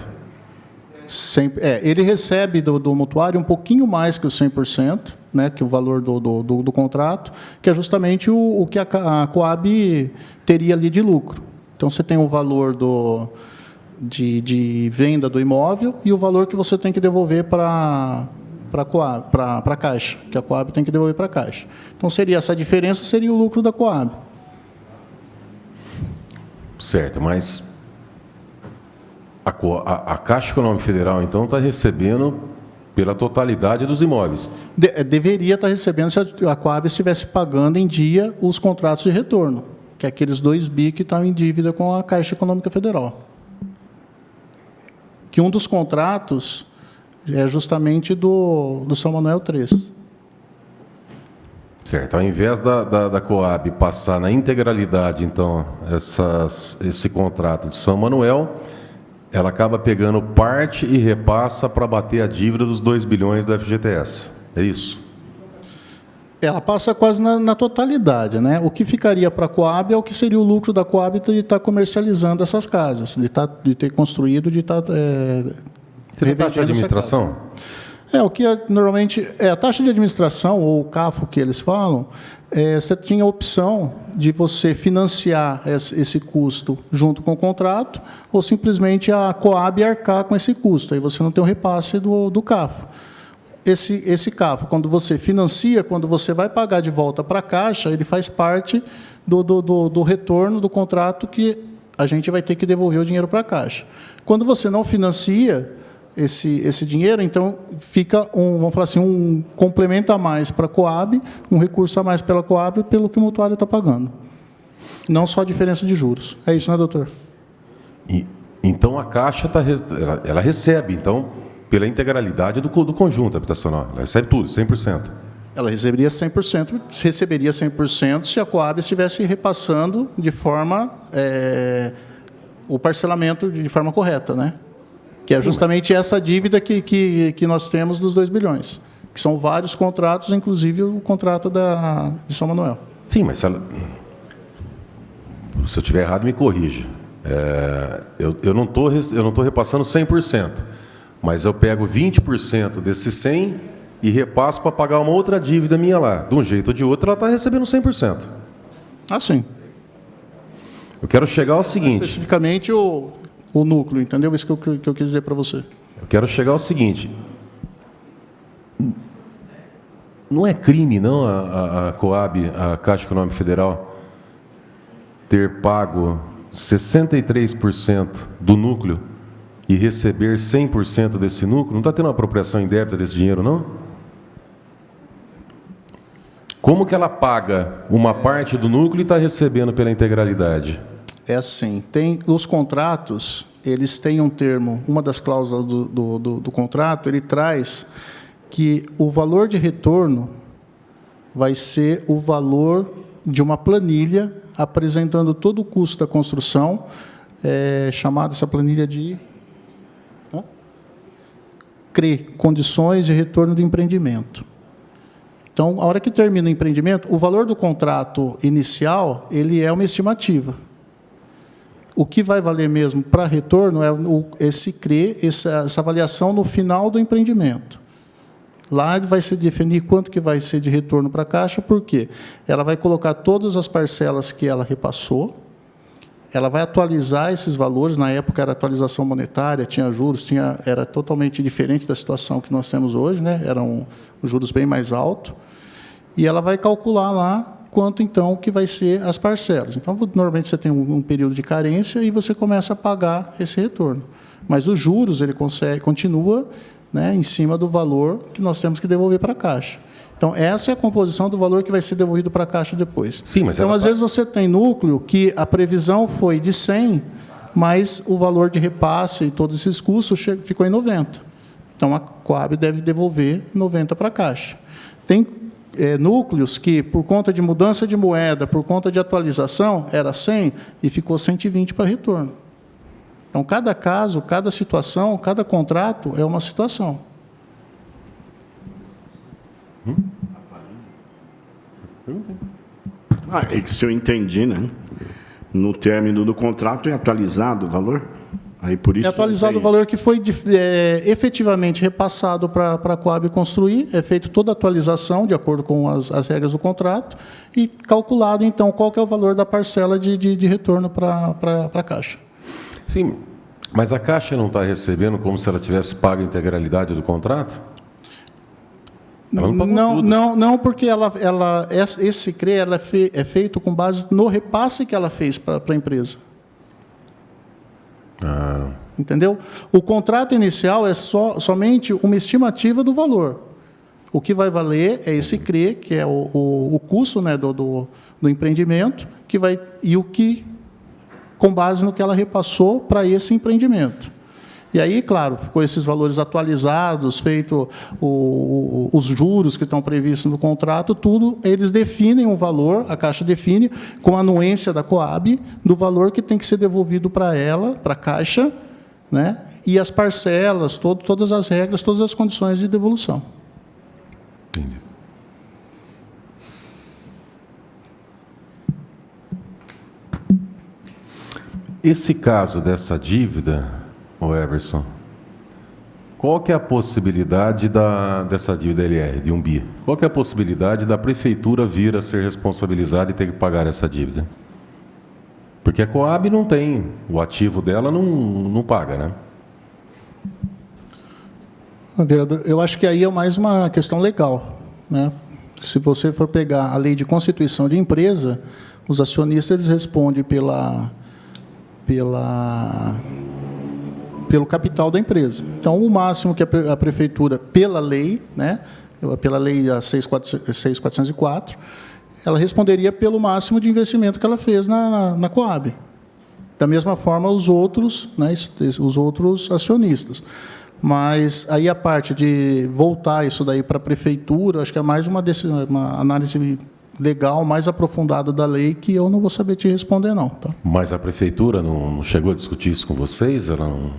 Ele recebe do mutuário um pouquinho mais que o 100%, né, que o valor do contrato, que é justamente o que a Coab teria ali de lucro. Então, você tem o valor de venda do imóvel e o valor que você tem que devolver para a Caixa, que a Coab tem que devolver para a Caixa. Então, essa diferença seria o lucro da Coab. Certo, mas a Caixa Econômica Federal, então, está recebendo pela totalidade dos imóveis. Deveria estar recebendo se a Coab estivesse pagando em dia os contratos de retorno, que é aqueles 2 bi que estão em dívida com a Caixa Econômica Federal. Que um dos contratos é justamente do São Manuel 3. Certo. Ao invés da Coab passar na integralidade, então, esse contrato de São Manuel, ela acaba pegando parte e repassa para bater a dívida dos 2 bilhões da FGTS. É isso? Ela passa quase na totalidade, né? O que ficaria para a Coab é o que seria o lucro da Coab de estar comercializando essas casas, de ter construído, de estar... Seria a taxa de administração? O que normalmente... a taxa de administração, ou o CAFO que eles falam, você tinha a opção de você financiar esse custo junto com o contrato, ou simplesmente a Coab arcar com esse custo. Aí você não tem o repasse do CAFO. Esse CAFO, quando você financia, quando você vai pagar de volta para a Caixa, ele faz parte do retorno do contrato que a gente vai ter que devolver o dinheiro para a Caixa. Quando você não financia esse dinheiro, então fica vamos falar assim, um complemento a mais para a Coab, um recurso a mais pela Coab, pelo que o mutuário está pagando. Não só a diferença de juros. É isso, né, doutor? Então, a Caixa ela recebe, então, pela integralidade do conjunto habitacional. Ela recebe tudo, 100%. Ela receberia 100% se a Coab estivesse repassando de forma o parcelamento de forma correta, né? Que é justamente essa dívida que nós temos dos 2 bilhões, que são vários contratos, inclusive o contrato de São Manuel. Sim, mas se eu estiver errado, me corrija. Eu não estou repassando 100%, mas eu pego 20% desses 100 e repasso para pagar uma outra dívida minha lá. De um jeito ou de outro, ela está recebendo 100%. Ah, sim. Eu quero chegar ao seguinte... Especificamente o núcleo, entendeu? Isso que eu quis dizer para você. Eu quero chegar ao seguinte... Não é crime, não, a Coab, a Caixa Econômica Federal, ter pago 63% do núcleo e receber 100% desse núcleo? Não está tendo uma apropriação indébita desse dinheiro, não? Como que ela paga uma parte do núcleo e está recebendo pela integralidade? É assim, os contratos, eles têm um termo, uma das cláusulas do contrato, ele traz que o valor de retorno vai ser o valor de uma planilha apresentando todo o custo da construção, chamada essa planilha de CRE, Condições de Retorno do Empreendimento. Então, a hora que termina o empreendimento, o valor do contrato inicial, ele é uma estimativa. O que vai valer mesmo para retorno é esse CRE, essa avaliação no final do empreendimento. Lá vai se definir quanto que vai ser de retorno para a Caixa, por quê? Ela vai colocar todas as parcelas que ela repassou, ela vai atualizar esses valores, na época era atualização monetária, tinha juros, era totalmente diferente da situação que nós temos hoje, né? Eram os juros bem mais altos, e ela vai calcular lá quanto, então, que vai ser as parcelas. Então, normalmente, você tem um período de carência e você começa a pagar esse retorno. Mas os juros, ele continua, né, em cima do valor que nós temos que devolver para a Caixa. Então, essa é a composição do valor que vai ser devolvido para a Caixa depois. Sim, mas então, às vezes, você tem núcleo que a previsão foi de 100, mas o valor de repasse e todos esses custos ficou em 90. Então, a Coab deve devolver 90 para a Caixa. Tem núcleos que, por conta de mudança de moeda, por conta de atualização, era 100 e ficou 120 para retorno. Então, cada caso, cada situação, cada contrato é uma situação. É que se eu entendi, né? No término do contrato é atualizado o valor? Aí por isso é atualizado o valor que foi efetivamente repassado para a Coab construir, é feito toda a atualização de acordo com as regras do contrato e calculado, então, qual que é o valor da parcela de retorno para a Caixa. Sim, mas a Caixa não está recebendo como se ela tivesse pago a integralidade do contrato? Ela não pagou tudo. Não, porque esse CRE é feito com base no repasse que ela fez para a empresa. Entendeu? O contrato inicial é somente uma estimativa do valor. O que vai valer é esse CRE, que é o custo, né, do empreendimento, e o que, com base no que ela repassou para esse empreendimento. E aí, claro, com esses valores atualizados, feito os juros que estão previstos no contrato, tudo, eles definem um valor, a Caixa define, com a anuência da Coab, do valor que tem que ser devolvido para ela, para a Caixa, né? E as parcelas, todas as regras, todas as condições de devolução. Entendi. Esse caso dessa dívida, Everson, qual que é a possibilidade dessa dívida LR, de um BI? Qual que é a possibilidade da Prefeitura vir a ser responsabilizada e ter que pagar essa dívida? Porque a Coab não tem, o ativo dela não paga, né? Vereador, eu acho que aí é mais uma questão legal, né? Se você for pegar a lei de constituição de empresa, os acionistas eles respondem pelo capital da empresa. Então, o máximo que a Prefeitura, pela lei, né, pela lei 6.404, ela responderia pelo máximo de investimento que ela fez na Coab. Da mesma forma, os outros, né, os outros acionistas. Mas aí a parte de voltar isso daí para a prefeitura, acho que é mais uma análise legal, mais aprofundada da lei, que eu não vou saber te responder, não. Tá? Mas a prefeitura não chegou a discutir isso com vocês? Ela não...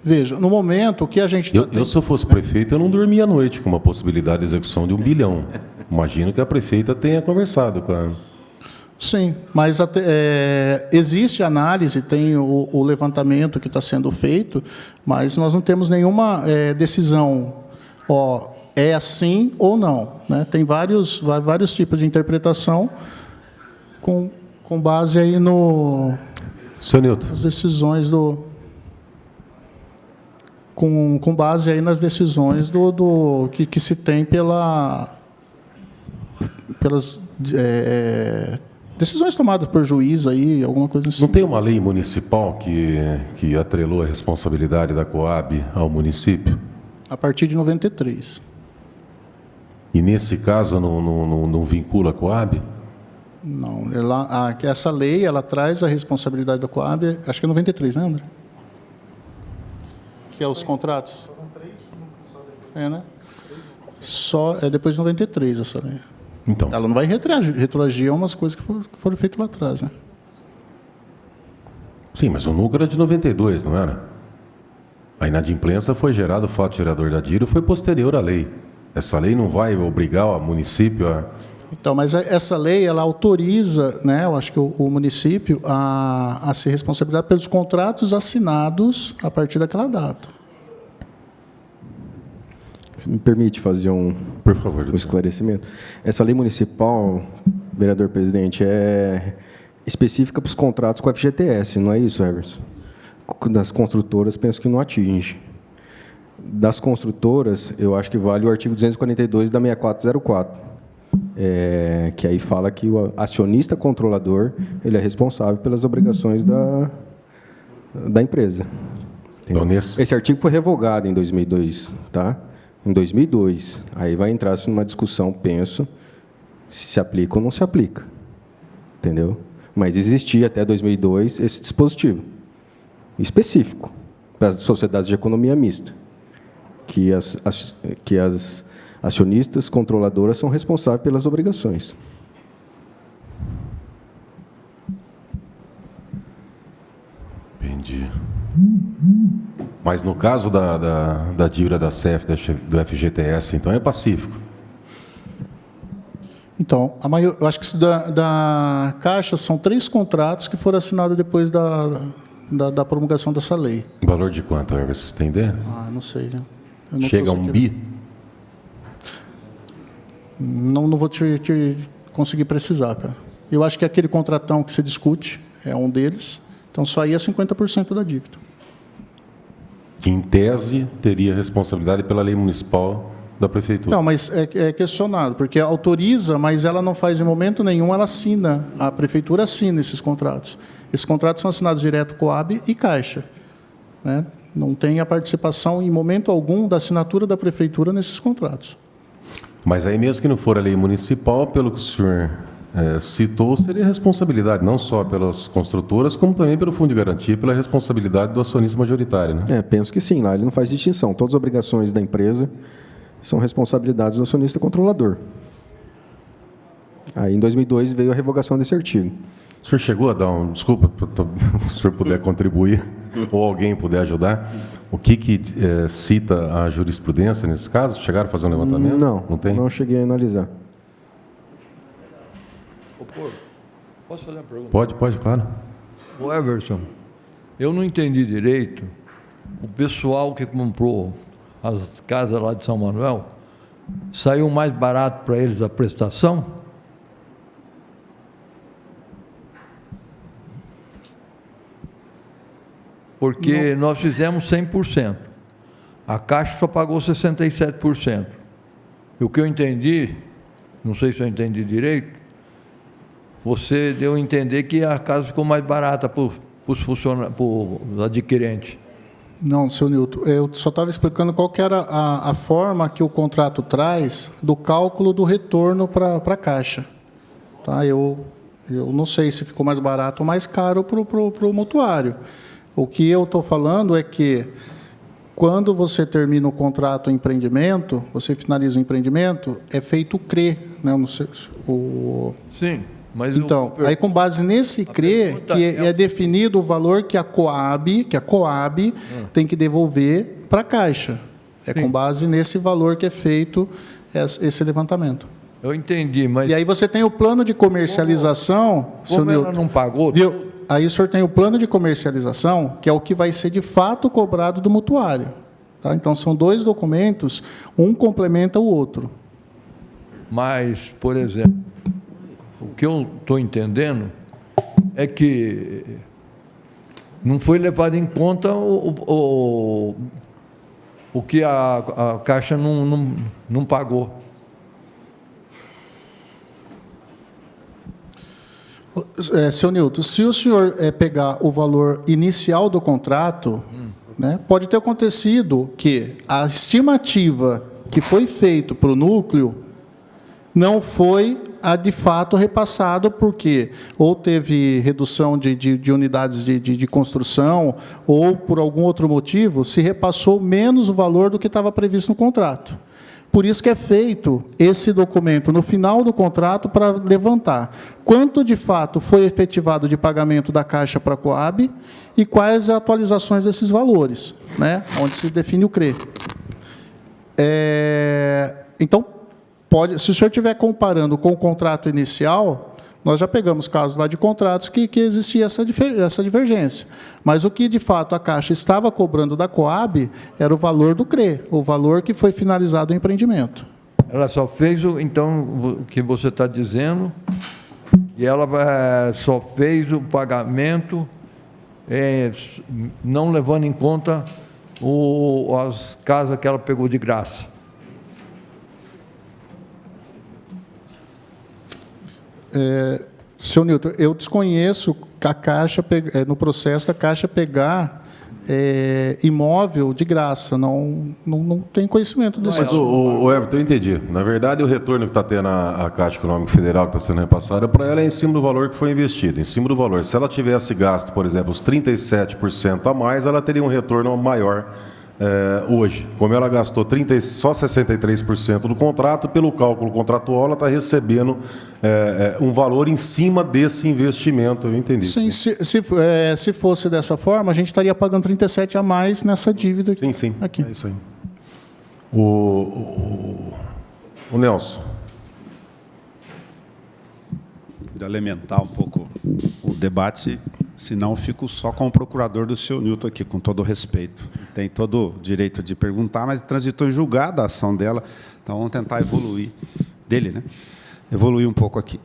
Veja, no momento, o que a gente... Eu, se eu fosse prefeito, eu não dormia à noite com uma possibilidade de execução de 1 bilhão. Imagino que a prefeita tenha conversado com a... Sim, mas existe análise, tem o levantamento que está sendo feito, mas nós não temos nenhuma decisão, é assim ou não. Né? Tem vários tipos de interpretação com base aí Seu Nilton. nas decisões do... Com base aí nas decisões que se tem pelas decisões tomadas por juiz aí, alguma coisa assim. Não tem uma lei municipal que atrelou a responsabilidade da Coab ao município? A partir de 93. E nesse caso não vincula a Coab? Não, essa lei ela traz a responsabilidade da Coab, acho que é 93, né, André? Que é os contratos. Né? Só é depois de 93 essa lei. Então. Ela não vai retroagir a umas coisas que foram feitas lá atrás, né? Sim, mas o núcleo era de 92, não era? A inadimplência foi gerada, o fato gerador da dívida foi posterior à lei. Essa lei não vai obrigar o município a... Então, mas essa lei, ela autoriza, né, eu acho que o município a ser responsabilizado pelos contratos assinados a partir daquela data. Você me permite fazer Por favor, um esclarecimento? Essa lei municipal, vereador presidente, é específica para os contratos com a FGTS, não é isso, Everson? Das construtoras, penso que não atinge. Das construtoras, eu acho que vale o artigo 242 da 6404, que aí fala que o acionista controlador ele é responsável pelas obrigações da empresa. Então, Esse artigo foi revogado em 2002, tá? Em 2002. Aí vai entrar-se numa discussão, penso, se aplica ou não se aplica. Entendeu? Mas existia até 2002 esse dispositivo específico para as sociedades de economia mista, que as acionistas controladoras são responsáveis pelas obrigações. Entendi. Mas no caso da dívida da CEF, do FGTS, então é pacífico? Então, eu acho que da Caixa são 3 contratos que foram assinados depois da promulgação dessa lei. Valor de quanto, Everson? Você tem ideia? Não sei. Eu não Chega a trouxe 1 aqui. bi? Não vou te conseguir precisar, cara. Eu acho que aquele contratão que se discute é um deles. Então, só aí é 50% da dívida. Que, em tese, teria responsabilidade pela lei municipal da prefeitura. Não, mas é questionado, porque autoriza, mas ela não faz em momento nenhum, ela assina. A prefeitura assina esses contratos. Esses contratos são assinados direto Coab e Caixa. Né? Não tem a participação, em momento algum, da assinatura da prefeitura nesses contratos. Mas aí, mesmo que não for a lei municipal, pelo que o senhor citou, seria responsabilidade, não só pelas construtoras, como também pelo Fundo de Garantia, pela responsabilidade do acionista majoritário, né? Penso que sim, lá ele não faz distinção. Todas as obrigações da empresa são responsabilidades do acionista controlador. Aí, em 2002, veio a revogação desse artigo. O senhor chegou a dar desculpa, se o senhor puder contribuir, ou alguém puder ajudar, o que cita a jurisprudência nesse caso? Chegaram a fazer um levantamento? Não tem? Não cheguei a analisar. Posso fazer uma pergunta? Pode, claro. O Everson, eu não entendi direito. O pessoal que comprou as casas lá de São Manuel, saiu mais barato para eles a prestação? Porque nós fizemos 100%. A Caixa só pagou 67%. E o que eu entendi, não sei se eu entendi direito, você deu a entender que a casa ficou mais barata para os adquirentes. Não, seu Nilton, eu só estava explicando qual que era a forma que o contrato traz do cálculo do retorno para a Caixa. Tá? Eu Eu não sei se ficou mais barato ou mais caro para o mutuário. O que eu estou falando é que, quando você termina o contrato, o empreendimento, você finaliza o empreendimento, é feito o CRE. Né? Eu não sei, Sim, mas... Então, aí com base nesse CRE, que é definido o valor que a Coab tem que devolver para a Caixa. É com base nesse valor que é feito esse levantamento. Eu entendi, mas... E aí você tem o plano de comercialização... Como ela não pagou... Viu? Aí o senhor tem o plano de comercialização, que é o que vai ser de fato cobrado do mutuário. Tá? Então, são 2 documentos, um complementa o outro. Mas, por exemplo, o que eu estou entendendo é que não foi levado em conta o que a Caixa não pagou. Seu Nilton, se o senhor pegar o valor inicial do contrato, né, pode ter acontecido que a estimativa que foi feita para o núcleo não foi a de fato repassado, porque ou teve redução de unidades de construção, ou por algum outro motivo, se repassou menos o valor do que estava previsto no contrato. Por isso que é feito esse documento no final do contrato para levantar quanto de fato foi efetivado de pagamento da Caixa para a Coab e quais as atualizações desses valores, né, onde se define o CRE. Então, se o senhor estiver comparando com o contrato inicial, nós já pegamos casos lá de contratos que existia essa divergência. Mas o que, de fato, a Caixa estava cobrando da Coab era o valor do CRE, o valor que foi finalizado o empreendimento. Ela só fez, então, o que você está dizendo, e ela só fez o pagamento, não levando em conta as casas que ela pegou de graça. Seu Nilton, eu desconheço que a Caixa, no processo da Caixa pegar imóvel de graça, não tem conhecimento desse Mas, o Everton, eu entendi. Na verdade, o retorno que está tendo a Caixa Econômica Federal, que está sendo repassada, para ela é em cima do valor que foi investido, em cima do valor. Se ela tivesse gasto, por exemplo, os 37% a mais, ela teria um retorno maior hoje. Como ela gastou só 63% do contrato, pelo cálculo contratual, ela está recebendo um valor em cima desse investimento. Eu entendi. Sim, se fosse dessa forma, a gente estaria pagando 37% a mais nessa dívida aqui. Sim, aqui. É isso aí. O Nelson. De alimentar um pouco o debate, senão eu fico só com o procurador do seu Nilton aqui, com todo o respeito. Tem todo o direito de perguntar, mas transitou em julgado a ação dela, então vamos tentar evoluir, dele, né? Evoluir um pouco aqui.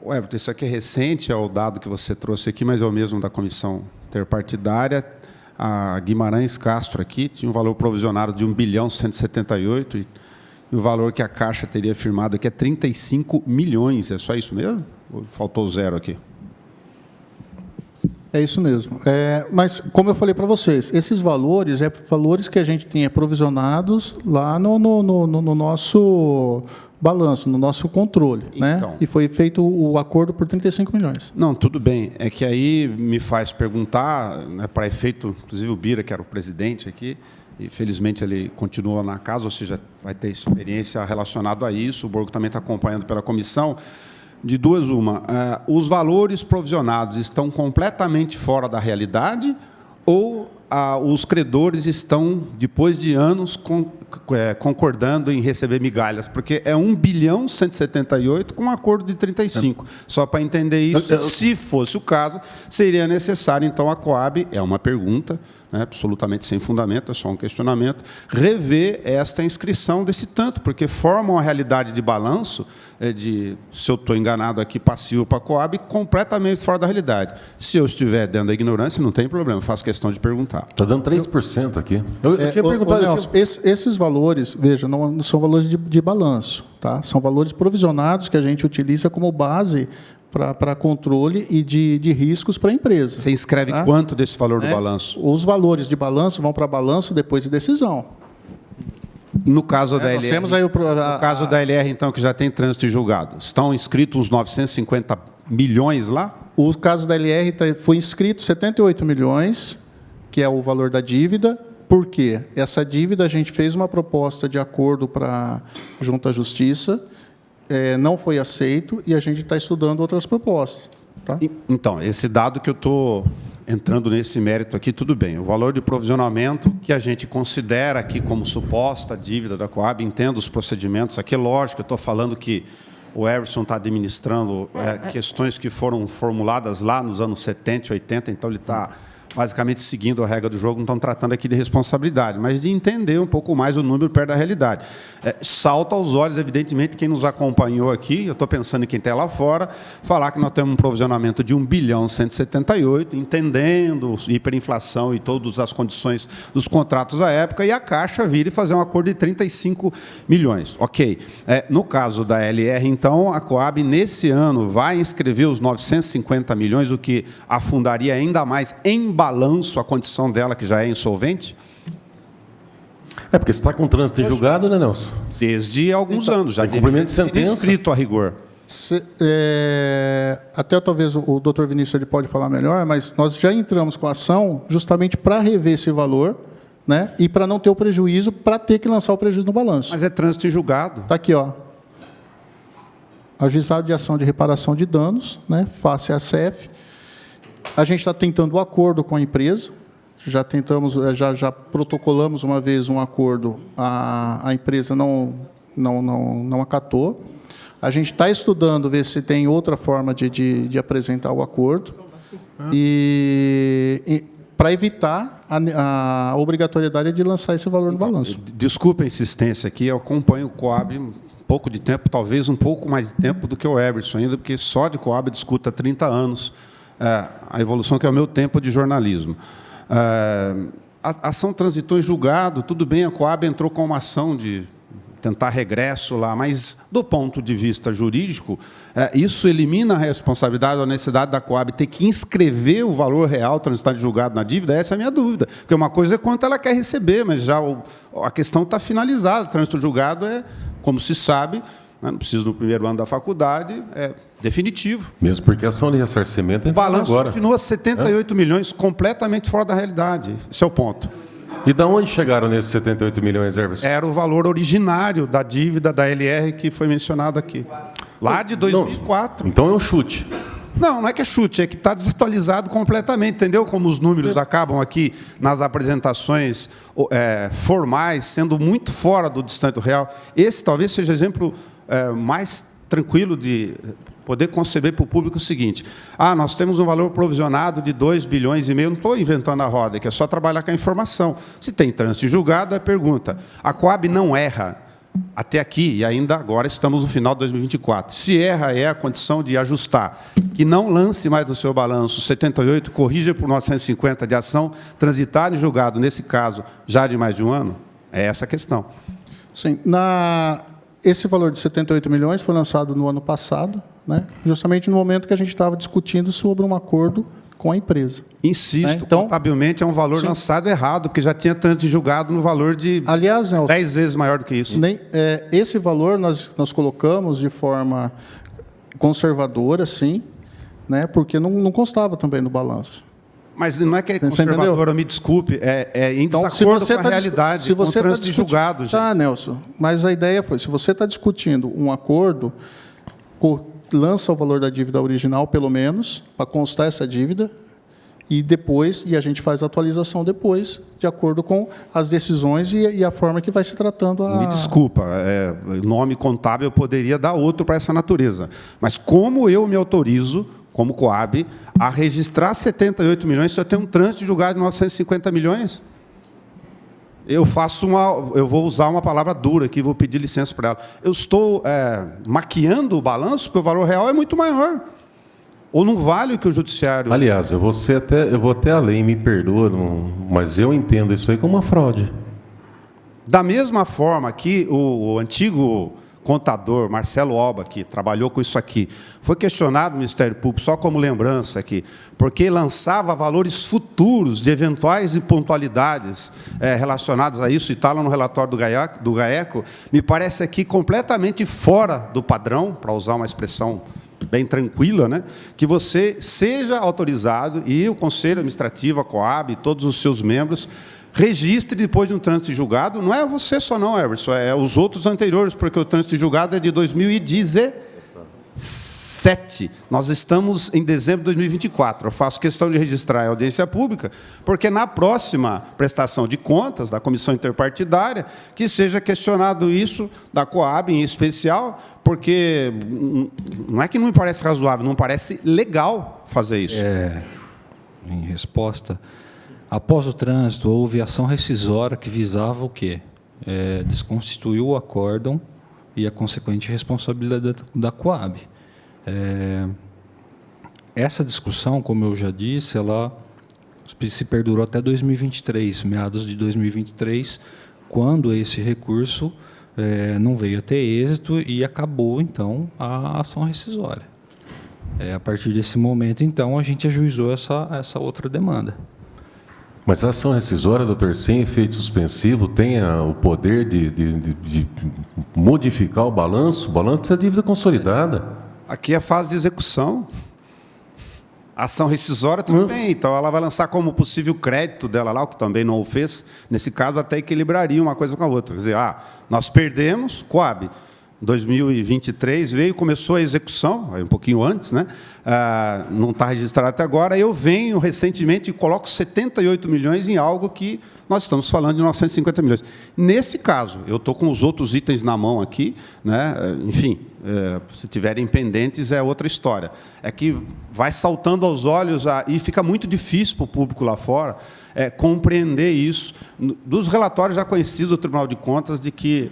Everton, isso aqui é recente, é o dado que você trouxe aqui, mas é o mesmo da comissão interpartidária. A Guimarães Castro aqui tinha um valor provisionado de 1.178 bilhão, e o valor que a Caixa teria firmado aqui é 35 milhões. É só isso mesmo? Ou faltou zero aqui? É isso mesmo. Mas, como eu falei para vocês, esses valores valores que a gente tinha provisionados lá no nosso balanço, no nosso controle. Então, né? E foi feito o acordo por 35 milhões. Não, tudo bem. É que aí me faz perguntar, né, para efeito, inclusive o Bira, que era o presidente aqui, e felizmente ele continua na casa, ou seja, vai ter experiência relacionada a isso, o Borgo também está acompanhando pela comissão. De duas, uma, os valores provisionados estão completamente fora da realidade ou os credores estão, depois de anos, concordando em receber migalhas? Porque é 1.178 bilhão com um acordo de 35. Só para entender isso, se fosse o caso, seria necessário, então, a Coab, é uma pergunta, né, absolutamente sem fundamento, é só um questionamento, rever esta inscrição desse tanto, porque forma uma realidade de balanço, se eu estou enganado aqui, passivo para a Coab, completamente fora da realidade. Se eu estiver dentro da ignorância, não tem problema, eu faço questão de perguntar. Está dando 3% aqui. Eu tinha perguntado... Nelson, esses valores, veja, não são valores de balanço, tá? São valores provisionados que a gente utiliza como base para controle e de riscos para a empresa. Você inscreve quanto desse valor do balanço? Os valores de balanço vão para balanço depois de decisão. No caso da LR, nós temos aí no caso da LR, então, que já tem trânsito em julgado, estão inscritos uns 950 milhões lá? O caso da LR foi inscrito 78 milhões, que é o valor da dívida. Por quê? Essa dívida a gente fez uma proposta de acordo junto à Justiça, não foi aceito, e a gente está estudando outras propostas. Tá? Então, esse dado que eu estou entrando nesse mérito aqui, tudo bem. O valor de provisionamento que a gente considera aqui como suposta dívida da Coab, entendo os procedimentos aqui, lógico, eu estou falando que o Everson está administrando questões que foram formuladas lá nos anos 70 e 80, então ele está basicamente seguindo a regra do jogo, não estamos tratando aqui de responsabilidade, mas de entender um pouco mais o número perto da realidade. Salta aos olhos, evidentemente, quem nos acompanhou aqui, eu estou pensando em quem está lá fora, falar que nós temos um provisionamento de 1.178 bilhão, entendendo hiperinflação e todas as condições dos contratos da época, e a Caixa vir e fazer um acordo de 35 milhões. Ok. No caso da LR, então, a Coab, nesse ano, vai inscrever os 950 milhões, o que afundaria ainda mais em balanço a condição dela, que já é insolvente? Porque você está com trânsito em julgado, né, Nelson? Desde alguns anos. Já cumprimento de sentença. Inscrito a rigor. Até talvez o doutor Vinícius ele pode falar melhor, mas nós já entramos com a ação justamente para rever esse valor, né, e para não ter o prejuízo, para ter que lançar o prejuízo no balanço. Mas é trânsito em julgado. Está aqui, ó. Ajuizado de ação de reparação de danos, né, face à CEF. A gente está tentando o acordo com a empresa. Já tentamos, já protocolamos uma vez um acordo, a empresa não acatou. A gente está estudando, ver se tem outra forma de apresentar o acordo, e para evitar a obrigatoriedade de lançar esse valor no balanço. Desculpa a insistência aqui, eu acompanho o Coab um pouco de tempo, talvez um pouco mais de tempo do que o Everson ainda, porque só de Coab eu discuto há 30 anos a evolução que é o meu tempo de jornalismo. A ação transitou em julgado, tudo bem, a Coab entrou com uma ação de tentar regresso lá, mas, do ponto de vista jurídico, isso elimina a responsabilidade, a necessidade da Coab ter que inscrever o valor real transitado em julgado na dívida? Essa é a minha dúvida. Porque uma coisa é quanto ela quer receber, mas já a questão está finalizada. O trânsito julgado como se sabe, não precisa no primeiro ano da faculdade, é definitivo. Mesmo porque a ação de ressarcimento é o balanço agora. Continua 78 milhões, completamente fora da realidade. Esse é o ponto. E de onde chegaram nesses 78 milhões, Everson? Era o valor originário da dívida da LR que foi mencionado aqui. Lá de 2004. Então é um chute. Não é que é chute, é que está desatualizado completamente. Entendeu como os números acabam aqui nas apresentações formais, sendo muito fora do distante do real? Esse talvez seja o exemplo mais tranquilo de poder conceber para o público o seguinte: nós temos um valor provisionado de 2,5 bilhões, não estou inventando a roda, que é só trabalhar com a informação. Se tem trânsito julgado, pergunta. A Coab não erra até aqui, e ainda agora estamos no final de 2024. Se erra, é a condição de ajustar, que não lance mais do seu balanço 78, corrija por 950 de ação transitada e julgado, nesse caso, já de mais de um ano? É essa a questão. Sim, esse valor de 78 milhões foi lançado no ano passado, né, justamente no momento que a gente estava discutindo sobre um acordo com a empresa. Insisto, então, contabilmente é um valor lançado errado, porque já tinha trânsito julgado no valor de, aliás, Nelson, 10 vezes maior do que isso. Esse valor nós colocamos de forma conservadora, sim, né, porque não constava também no balanço. Mas não é que é conservadora, me desculpe, em desacordo com a realidade, se você com o trânsito julgado. Tá, Nelson, mas a ideia foi, se você está discutindo um acordo, lança o valor da dívida original, pelo menos, para constar essa dívida, e a gente faz a atualização depois, de acordo com as decisões e a forma que vai se tratando a... Me desculpa, nome contábil eu poderia dar outro para essa natureza, mas como eu me autorizo, como Coab, a registrar 78 milhões, se eu tenho um trânsito julgado de 950 milhões? Eu vou usar uma palavra dura aqui, vou pedir licença para ela. Eu estou maquiando o balanço, porque o valor real é muito maior. Ou não vale o que o judiciário... Aliás, eu vou até além, me perdoa, mas eu entendo isso aí como uma fraude. Da mesma forma que o antigo contador Marcelo Alba, que trabalhou com isso aqui, foi questionado no Ministério Público, só como lembrança aqui, porque lançava valores futuros de eventuais impontualidades relacionadas a isso, e está lá no relatório do GAECO, me parece aqui completamente fora do padrão, para usar uma expressão bem tranquila, né, que você seja autorizado e o Conselho Administrativo, a Coab, todos os seus membros, registre depois de um trânsito julgado. Não é você só não, Everson, é os outros anteriores, porque o trânsito julgado é de 2017. Nós estamos em dezembro de 2024. Eu faço questão de registrar a audiência pública, porque na próxima prestação de contas da comissão interpartidária, que seja questionado isso da Coab em especial, porque não é que não me parece razoável, não parece legal fazer isso. Em resposta, após o trânsito, houve ação rescisória que visava o quê? Desconstituir o acórdão e a consequente responsabilidade da Coab. Essa discussão, como eu já disse, ela se perdurou até 2023, meados de 2023, quando esse recurso não veio a ter êxito e acabou, então, a ação rescisória. A partir desse momento, então, a gente ajuizou essa outra demanda. Mas a ação rescisória, doutor, sem efeito suspensivo, tem o poder de modificar o balanço é dívida consolidada. Aqui é a fase de execução. A ação rescisória, tudo bem, então ela vai lançar como possível crédito dela lá, o que também não o fez. Nesse caso, até equilibraria uma coisa com a outra. Quer dizer, nós perdemos, Coab, 2023 veio, começou a execução, um pouquinho antes, né? Não está registrado até agora. Eu venho recentemente e coloco 78 milhões em algo que nós estamos falando de 950 milhões. Nesse caso, eu estou com os outros itens na mão aqui, né? Enfim, se tiverem pendentes é outra história. É que vai saltando aos olhos e fica muito difícil para o público lá fora compreender isso. Dos relatórios já conhecidos do Tribunal de Contas de que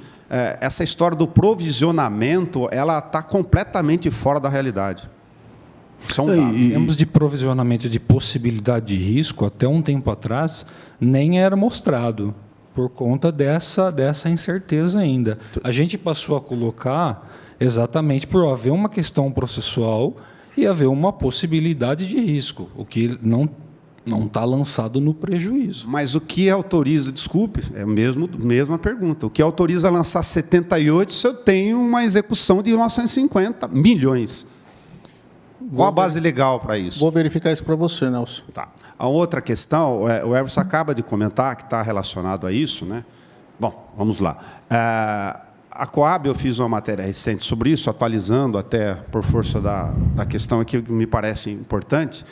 essa história do provisionamento ela está completamente fora da realidade. Isso é um dado. Em termos de provisionamento de possibilidade de risco, até um tempo atrás, nem era mostrado, por conta dessa incerteza ainda. A gente passou a colocar exatamente por haver uma questão processual e haver uma possibilidade de risco, o que não está lançado no prejuízo. Mas o que autoriza, desculpe, é a mesma pergunta, o que autoriza a lançar 78 se eu tenho uma execução de 950 milhões? Qual a base legal para isso? Vou verificar isso para você, Nelson. Tá. A outra questão, o Everson acaba de comentar, que está relacionado a isso, né? Bom, vamos lá. A Coab, eu fiz uma matéria recente sobre isso, atualizando até por força da questão aqui que me parece importante,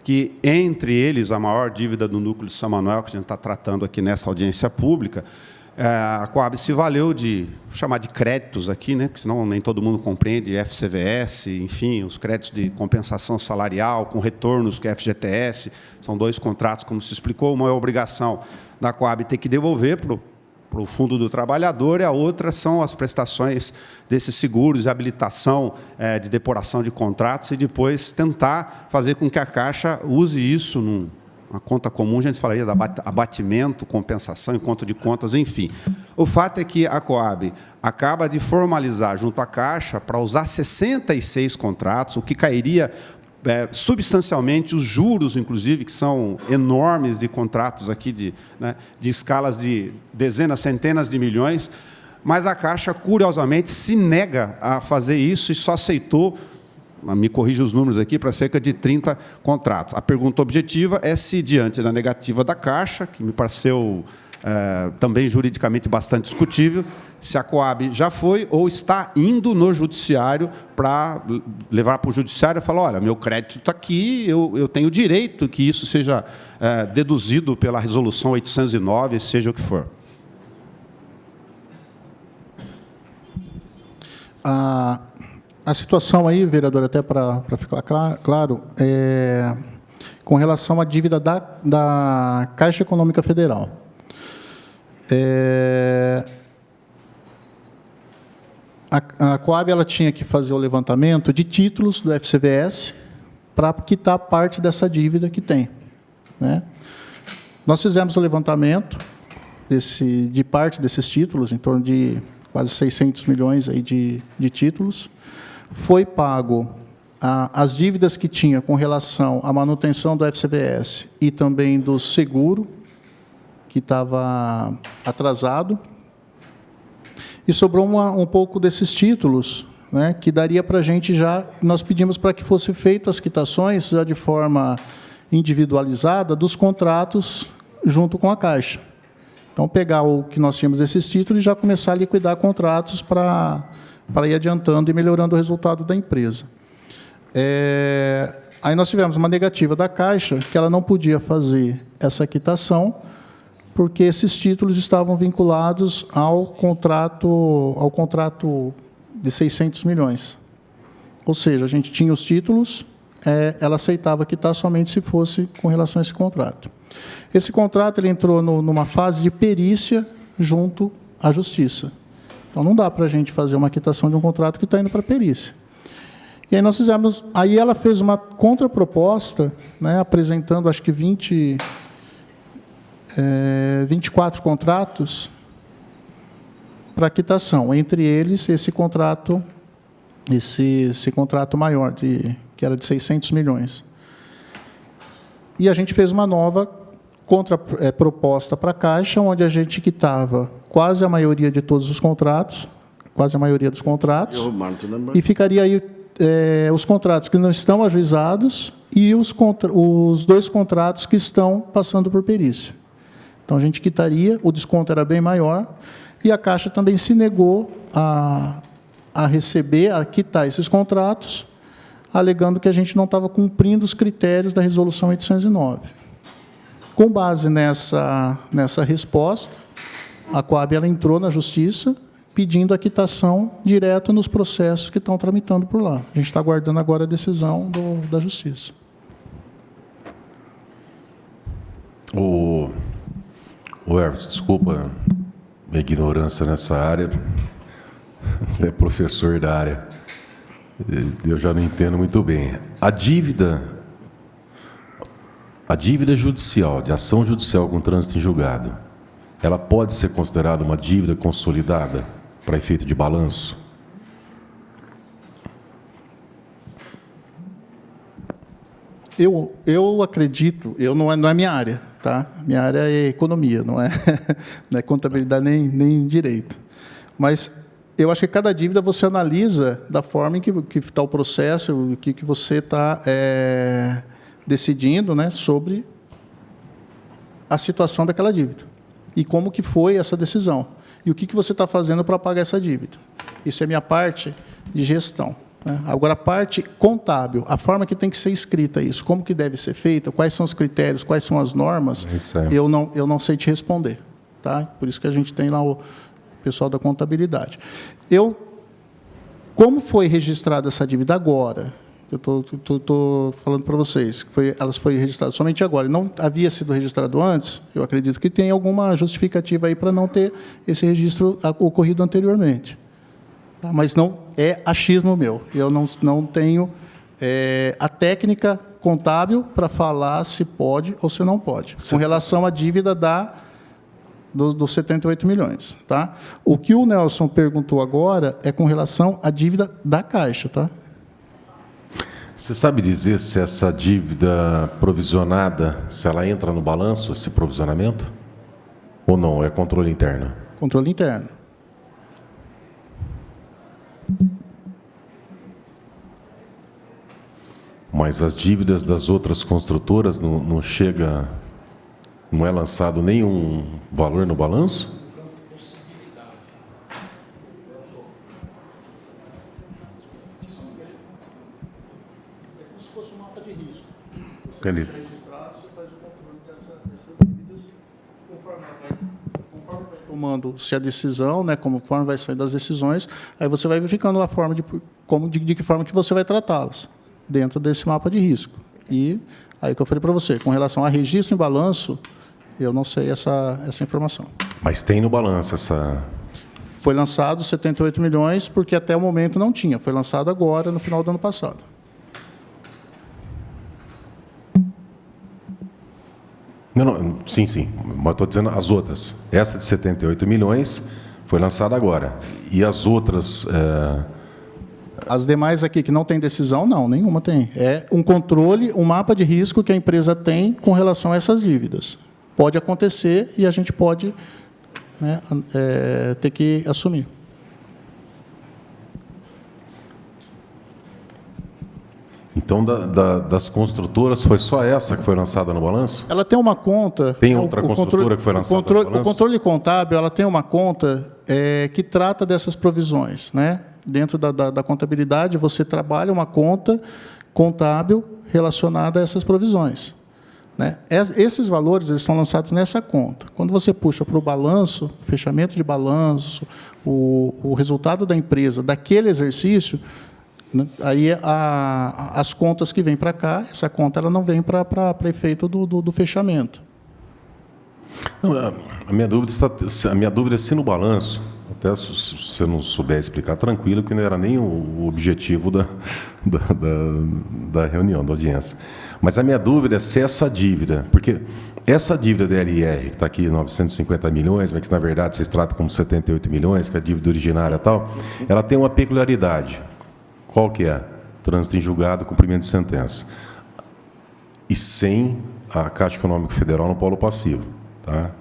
que, entre eles, a maior dívida do núcleo de São Manuel, que a gente está tratando aqui nesta audiência pública, a Coab se valeu vou chamar de créditos aqui, né, porque senão nem todo mundo compreende, FCVS, enfim, os créditos de compensação salarial, com retornos que é FGTS, são 2 contratos, como se explicou, uma é a obrigação da Coab ter que devolver para o Fundo do Trabalhador, e a outra são as prestações desses seguros de habilitação, de depuração de contratos, e depois tentar fazer com que a Caixa use isso numa conta comum, a gente falaria de abatimento, compensação, encontro de contas, enfim. O fato é que a Coab acaba de formalizar junto à Caixa para usar 66 contratos, o que cairia substancialmente os juros, inclusive, que são enormes de contratos aqui de escalas de dezenas, centenas de milhões, mas a Caixa, curiosamente, se nega a fazer isso e só aceitou, me corrija os números aqui, para cerca de 30 contratos. A pergunta objetiva é se, diante da negativa da Caixa, que me pareceu também juridicamente bastante discutível, se a Coab já foi ou está indo no judiciário para levar para o judiciário e falar, olha, meu crédito está aqui, eu tenho direito que isso seja deduzido pela resolução 809, seja o que for. A situação aí, vereador, até para ficar claro, com relação à dívida da Caixa Econômica Federal. A Coab ela tinha que fazer o levantamento de títulos do FCVS para quitar parte dessa dívida que tem, né? Nós fizemos o levantamento de parte desses títulos, em torno de quase 600 milhões aí de títulos. Foi pago as dívidas que tinha com relação à manutenção do FCVS e também do seguro, que estava atrasado, e sobrou um pouco desses títulos, né, que daria para a gente já... Nós pedimos para que fossem feitas as quitações já de forma individualizada dos contratos junto com a Caixa. Então, pegar o que nós tínhamos desses títulos e já começar a liquidar contratos para ir adiantando e melhorando o resultado da empresa. Aí nós tivemos uma negativa da Caixa, que ela não podia fazer essa quitação, porque esses títulos estavam vinculados ao contrato de 600 milhões. Ou seja, a gente tinha os títulos, ela aceitava quitar somente se fosse com relação a esse contrato. Esse contrato ele entrou numa fase de perícia junto à Justiça. Então, não dá para a gente fazer uma quitação de um contrato que está indo para a perícia. E aí nós fizemos... Aí ela fez uma contraproposta, né, apresentando, acho que 24 contratos para quitação. Entre eles, esse contrato maior, que era de 600 milhões. E a gente fez uma nova proposta para a Caixa, onde a gente quitava quase a maioria de todos os contratos, quase a maioria dos contratos, e ficaria aí os contratos que não estão ajuizados e os 2 contratos que estão passando por perícia. Então, a gente quitaria, o desconto era bem maior, e a Caixa também se negou a quitar esses contratos, alegando que a gente não estava cumprindo os critérios da Resolução 809. Com base nessa resposta, a Coab ela entrou na Justiça, pedindo a quitação direto nos processos que estão tramitando por lá. A gente está aguardando agora a decisão da Justiça. O Everton, desculpa minha ignorância nessa área. Você é professor da área. Eu já não entendo muito bem. A dívida judicial, de ação judicial com trânsito em julgado, ela pode ser considerada uma dívida consolidada para efeito de balanço? Eu acredito, não é minha área, tá? Minha área é economia, não é contabilidade nem direito. Mas eu acho que cada dívida você analisa da forma em que está o processo, o que você está decidindo, né, sobre a situação daquela dívida e como que foi essa decisão e o que você está fazendo para pagar essa dívida. Isso é minha parte de gestão, né? Agora, a parte contábil, a forma que tem que ser escrita isso, como que deve ser feita, quais são os critérios, quais são as normas, eu não sei te responder, tá? Por isso que a gente tem lá o pessoal da contabilidade. Como foi registrada essa dívida agora? Eu estou falando para vocês, elas foram registradas somente agora. Não havia sido registrado antes? Eu acredito que tem alguma justificativa aí para não ter esse registro ocorrido anteriormente. Tá? Mas não é achismo meu. Eu não tenho a técnica contábil para falar se pode ou se não pode, com relação à dívida dos 78 milhões. Tá? O que o Nelson perguntou agora é com relação à dívida da Caixa. Tá? Você sabe dizer se essa dívida provisionada, se ela entra no balanço, esse provisionamento? Ou não? É controle interno? Controle interno. Mas as dívidas das outras construtoras não chega, não é lançado nenhum valor no balanço? Entendi. Registrado, você faz o controle dessas dívidas conforme vai tomando-se a decisão, né, conforme vai saindo as decisões, aí você vai verificando a forma de que forma que você vai tratá-las dentro desse mapa de risco. E aí que eu falei para você, com relação a registro em balanço, eu não sei essa informação. Mas tem no balanço essa... Foi lançado 78 milhões, porque até o momento não tinha. Foi lançado agora, no final do ano passado. Não, sim, mas estou dizendo as outras. Essa de 78 milhões foi lançada agora. E as outras... As demais aqui que não tem decisão, não, nenhuma tem. É um controle, um mapa de risco que a empresa tem com relação a essas dívidas. Pode acontecer e a gente pode, né, ter que assumir. Então, das construtoras, foi só essa que foi lançada no balanço? Ela tem uma conta... Tem outra construtora que foi lançada no balanço? O controle contábil, ela tem uma conta que trata dessas provisões, né? Dentro da contabilidade, você trabalha uma conta contábil relacionada a essas provisões, né? Esses valores eles estão lançados nessa conta. Quando você puxa para o balanço, fechamento de balanço, o resultado da empresa daquele exercício, né, aí as contas que vêm para cá, essa conta ela não vem para efeito do fechamento. Não, a minha dúvida é se no balanço, até se você não souber explicar, tranquilo, que não era nem o objetivo da reunião, da audiência. Mas a minha dúvida é se essa dívida, porque essa dívida da LR, que está aqui 950 milhões, mas que na verdade vocês tratam como 78 milhões, que é a dívida originária e tal, ela tem uma peculiaridade. Qual que é? Trânsito em julgado, cumprimento de sentença. E sem a Caixa Econômica Federal no polo passivo. Tá?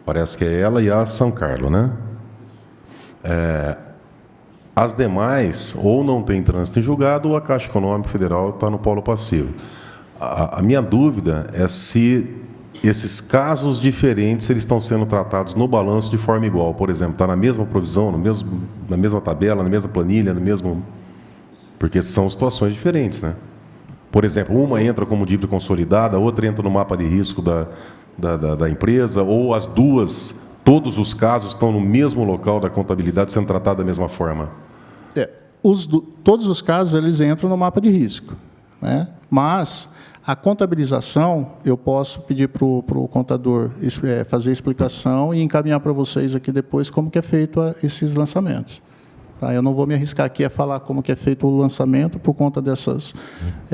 Parece que é ela e a São Carlos, né? As demais, ou não tem trânsito em julgado, ou a Caixa Econômica Federal está no polo passivo. A minha dúvida é se esses casos diferentes eles estão sendo tratados no balanço de forma igual. Por exemplo, está na mesma provisão, na mesma tabela, na mesma planilha, no mesmo... Porque são situações diferentes, né? Por exemplo, uma entra como dívida consolidada, a outra entra no mapa de risco da empresa, ou as duas, todos os casos estão no mesmo local da contabilidade sendo tratados da mesma forma? Todos os casos eles entram no mapa de risco, né? Mas a contabilização, eu posso pedir para o contador fazer a explicação e encaminhar para vocês aqui depois como que é feito esses lançamentos. Tá? Eu não vou me arriscar aqui a falar como que é feito o lançamento por conta dessas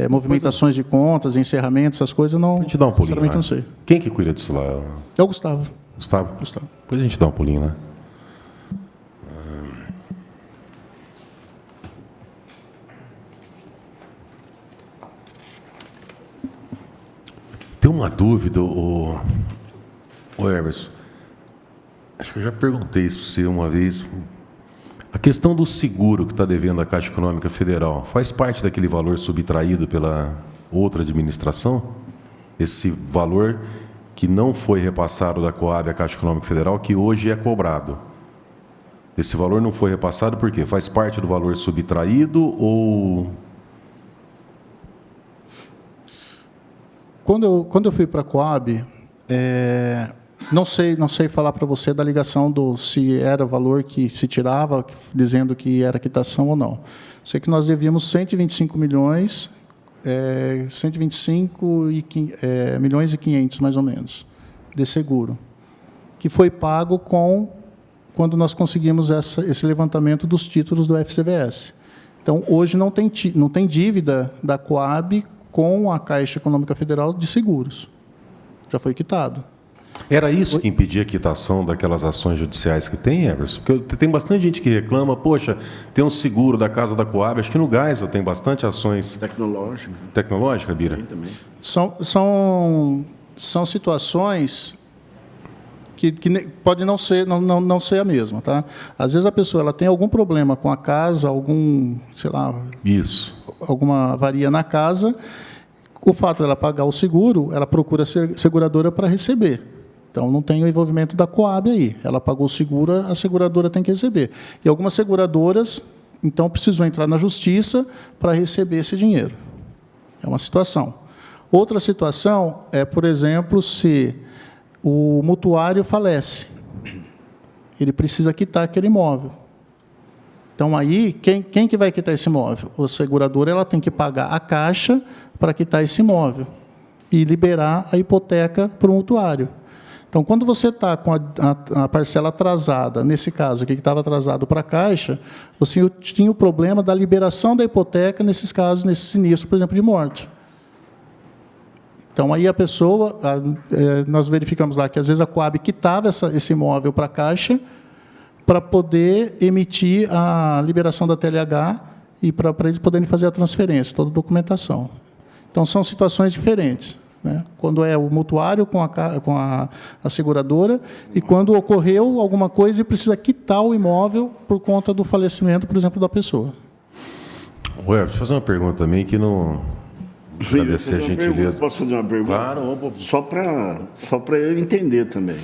movimentações de contas, encerramentos, essas coisas, eu não, a gente dá um pulinho, sinceramente né? não sei. Quem que cuida disso lá? É o Gustavo. Gustavo? Depois a gente dá um pulinho, né? Tem uma dúvida, o Emerson. Acho que eu já perguntei isso para você uma vez. A questão do seguro que está devendo à Caixa Econômica Federal faz parte daquele valor subtraído pela outra administração? Esse valor que não foi repassado da Coab à Caixa Econômica Federal, que hoje é cobrado. Esse valor não foi repassado por quê? Faz parte do valor subtraído ou... Quando eu fui para a Coab, não sei falar para você da ligação se era o valor que se tirava, dizendo que era quitação ou não. Sei que nós devíamos 125 milhões, 125 milhões e 500, mais ou menos, de seguro, que foi pago quando nós conseguimos esse levantamento dos títulos do FCVS. Então, hoje não tem dívida da Coab com a Caixa Econômica Federal de seguros. Já foi quitado. Era isso que impedia a quitação daquelas ações judiciais que tem, Everson? Porque tem bastante gente que reclama, poxa, tem um seguro da casa da Coab, acho que no Geisel tem bastante ações... Tecnológica, Bira? Tem também. São situações que pode não ser a mesma, tá? Às vezes a pessoa ela tem algum problema com a casa, alguma avaria na casa, o fato dela pagar o seguro, ela procura a seguradora para receber. Então, não tem o envolvimento da Coab aí. Ela pagou o seguro, a seguradora tem que receber. E algumas seguradoras, então, precisam entrar na justiça para receber esse dinheiro. É uma situação. Outra situação é, por exemplo, se o mutuário falece. Ele precisa quitar aquele imóvel. Então, aí, quem que vai quitar esse imóvel? A seguradora ela tem que pagar a Caixa para quitar esse imóvel e liberar a hipoteca para o mutuário. Então, quando você está com a parcela atrasada, nesse caso aqui que estava atrasado para a Caixa, você tinha o problema da liberação da hipoteca nesses casos, nesse sinistro, por exemplo, de morte. Então, aí a pessoa, nós verificamos lá que às vezes a Coab quitava esse imóvel para a Caixa para poder emitir a liberação da TLH e para eles poderem fazer a transferência, toda a documentação. Então, são situações diferentes, né? Quando é o mutuário com a seguradora e quando ocorreu alguma coisa e precisa quitar o imóvel por conta do falecimento, por exemplo, da pessoa. Ué, deixa eu fazer uma pergunta também que não... Agradecer a gentileza. Posso fazer uma pergunta? Claro. Só para eu entender também.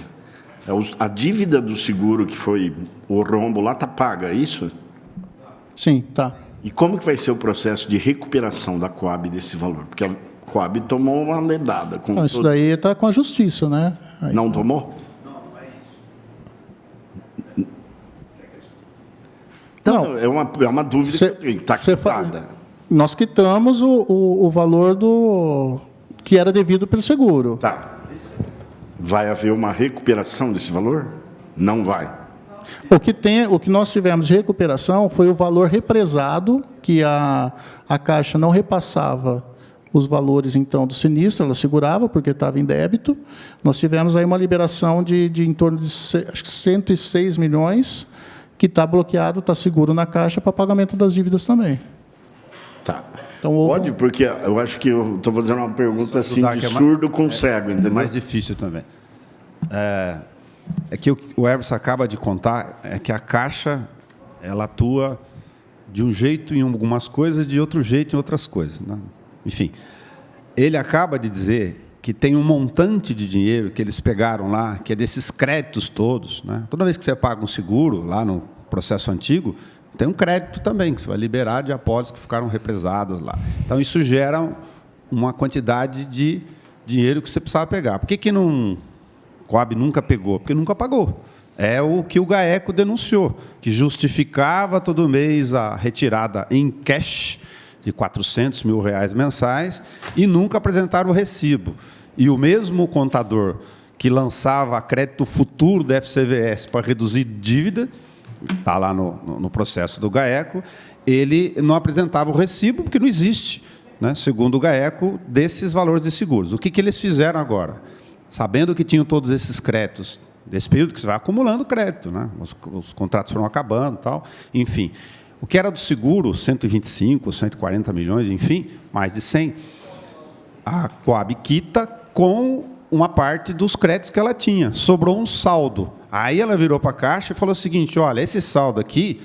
A dívida do seguro, que foi o rombo lá, está paga, é isso? Sim, tá. E como que vai ser o processo de recuperação da Coab desse valor? Porque a Coab tomou uma ledada. Não, isso daí está com a justiça, né? Aí, não tomou? Não, é uma dúvida que eu tenho. Está quitada. Nós quitamos o valor que era devido pelo seguro. Tá. Vai haver uma recuperação desse valor? Não vai. O que nós tivemos de recuperação foi o valor represado, que a Caixa não repassava os valores, então, do sinistro, ela segurava, porque estava em débito. Nós tivemos aí uma liberação de em torno de acho que 106 milhões, que está bloqueado, está seguro na Caixa para pagamento das dívidas também. Tá. Então, pode, porque eu acho que eu estou fazendo uma pergunta assim de surdo com cego, entendeu? É mais difícil também. É que o Everson acaba de contar é que a Caixa ela atua de um jeito em algumas coisas, de outro jeito em outras coisas, né? Enfim, ele acaba de dizer que tem um montante de dinheiro que eles pegaram lá, que é desses créditos todos, né? Toda vez que você paga um seguro, lá no processo antigo, tem um crédito também, que você vai liberar de apólices que ficaram represadas lá. Então, isso gera uma quantidade de dinheiro que você precisava pegar. Por que não... Coab nunca pegou? Porque nunca pagou. É o que o GAECO denunciou, que justificava todo mês a retirada em cash de R$400 mil mensais e nunca apresentaram o recibo. E o mesmo contador que lançava crédito futuro da FCVS para reduzir dívida, está lá no processo do GAECO, ele não apresentava o recibo, porque não existe, né, segundo o GAECO, desses valores de seguros. O que eles fizeram agora? Sabendo que tinham todos esses créditos, desse período que você vai acumulando crédito, né? Os contratos foram acabando e tal, enfim. O que era do seguro, 125, 140 milhões, enfim, mais de 100, a Coab quita com uma parte dos créditos que ela tinha. Sobrou um saldo. Aí ela virou para a Caixa e falou o seguinte, olha, esse saldo aqui,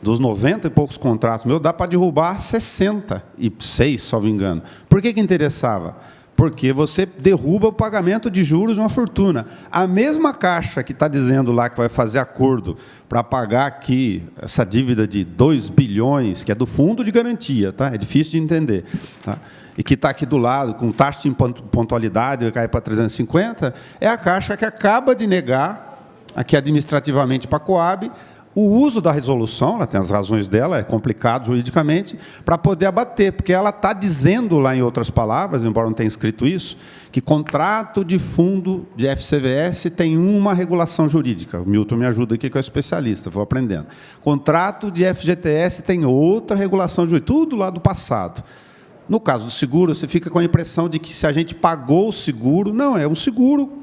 dos 90 e poucos contratos meus, dá para derrubar 66, salvo engano. Por que interessava? Porque você derruba o pagamento de juros de uma fortuna. A mesma Caixa que está dizendo lá que vai fazer acordo para pagar aqui essa dívida de 2 bilhões, que é do fundo de garantia, tá? É difícil de entender, tá? E que está aqui do lado, com taxa de pontualidade, vai cair para 350, é a Caixa que acaba de negar, aqui administrativamente para a Coab, o uso da resolução, ela tem as razões dela, é complicado juridicamente, para poder abater, porque ela está dizendo lá em outras palavras, embora não tenha escrito isso, que contrato de fundo de FCVS tem uma regulação jurídica. O Milton me ajuda aqui, que é especialista, vou aprendendo. Contrato de FGTS tem outra regulação jurídica, tudo lá do passado. No caso do seguro, você fica com a impressão de que se a gente pagou o seguro, não, é um seguro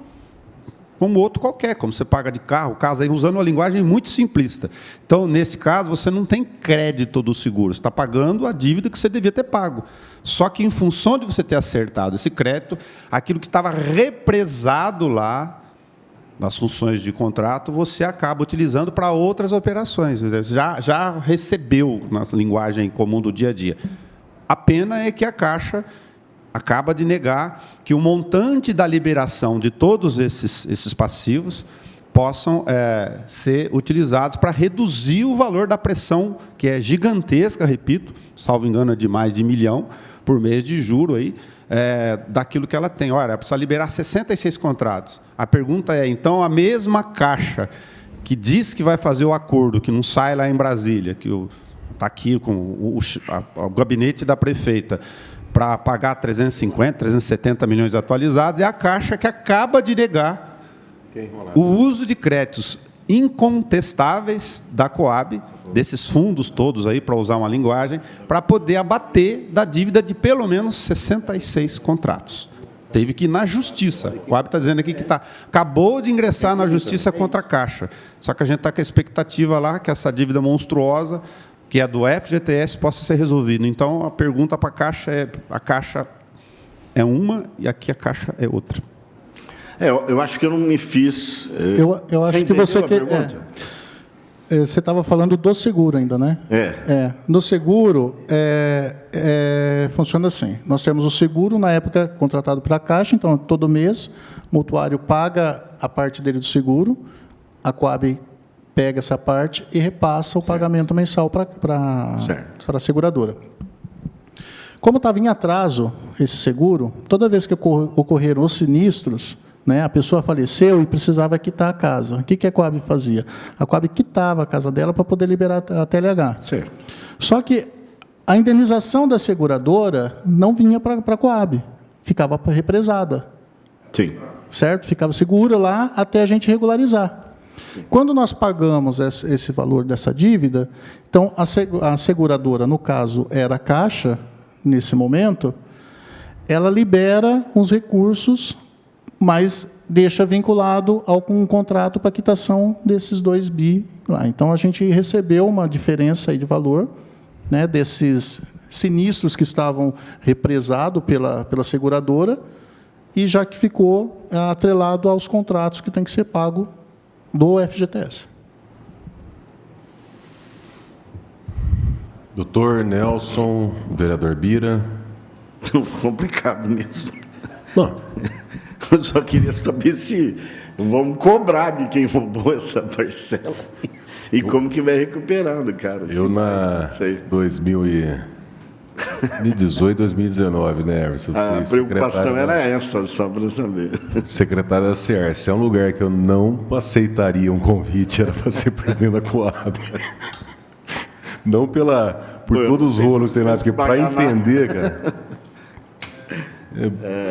como outro qualquer, como você paga de carro, aí usando uma linguagem muito simplista. Então, nesse caso, você não tem crédito do seguro, você está pagando a dívida que você devia ter pago. Só que, em função de você ter acertado esse crédito, aquilo que estava represado lá, nas funções de contrato, você acaba utilizando para outras operações. Já recebeu, na linguagem comum do dia a dia. A pena é que a Caixa acaba de negar que o montante da liberação de todos esses passivos possam ser utilizados para reduzir o valor da pressão, que é gigantesca, repito, salvo engano, é de mais de 1 milhão por mês de juro aí, daquilo que ela tem. Olha, precisa liberar 66 contratos. A pergunta é, então, a mesma Caixa que diz que vai fazer o acordo, que não sai lá em Brasília, que está aqui com o gabinete da prefeita, para pagar 350, 370 milhões atualizados, é a Caixa que acaba de negar o uso de créditos incontestáveis da Coab, desses fundos todos aí, para usar uma linguagem, para poder abater da dívida de pelo menos 66 contratos. Teve que ir na Justiça. A Coab está dizendo aqui que acabou de ingressar na Justiça contra a Caixa. Só que a gente está com a expectativa lá que essa dívida monstruosa, que é do FGTS, possa ser resolvido. Então, a pergunta para a Caixa é uma e aqui a Caixa é outra. Eu acho que eu não me fiz... Eu acho que você quer... Você estava falando do seguro ainda, né? No seguro, funciona assim. Nós temos o seguro, na época, contratado pela Caixa, então, todo mês, o mutuário paga a parte dele do seguro, a Coab pega essa parte e repassa o pagamento mensal para a seguradora. Como estava em atraso esse seguro, toda vez que ocorreram os sinistros, né, a pessoa faleceu e precisava quitar a casa. O que a Coab fazia? A Coab quitava a casa dela para poder liberar a TLH. Certo. Só que a indenização da seguradora não vinha para a Coab, ficava represada. Sim. Certo? Ficava segura lá até a gente regularizar. Quando nós pagamos esse valor dessa dívida, então a seguradora, no caso, era a Caixa, nesse momento, ela libera os recursos, mas deixa vinculado a um contrato para quitação desses 2 bi lá. Então, a gente recebeu uma diferença aí de valor, né, desses sinistros que estavam represados pela seguradora, e já que ficou atrelado aos contratos que tem que ser pago do FGTS. Doutor Nelson, vereador Bira. Complicado mesmo. Não. Eu só queria saber se vamos cobrar de quem roubou essa parcela e como que vai recuperando, cara. Eu na 2018, 2019, né, Everson? A preocupação era essa, só para saber. Secretário da CERS. É um lugar que eu não aceitaria um convite, era para ser presidente da Coab. Não por todos os rolos que tem lá, porque para entender, cara.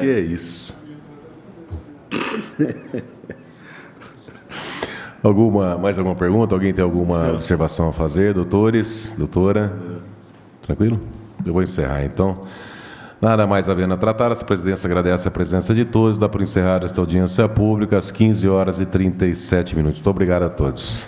Que é isso? Mais alguma pergunta? Alguém tem alguma observação a fazer? Doutores? Doutora? Tranquilo? Eu vou encerrar, então. Nada mais havendo a tratar, essa presidência agradece a presença de todos. Dá por encerrar esta audiência pública às 15h37. Muito obrigado a todos.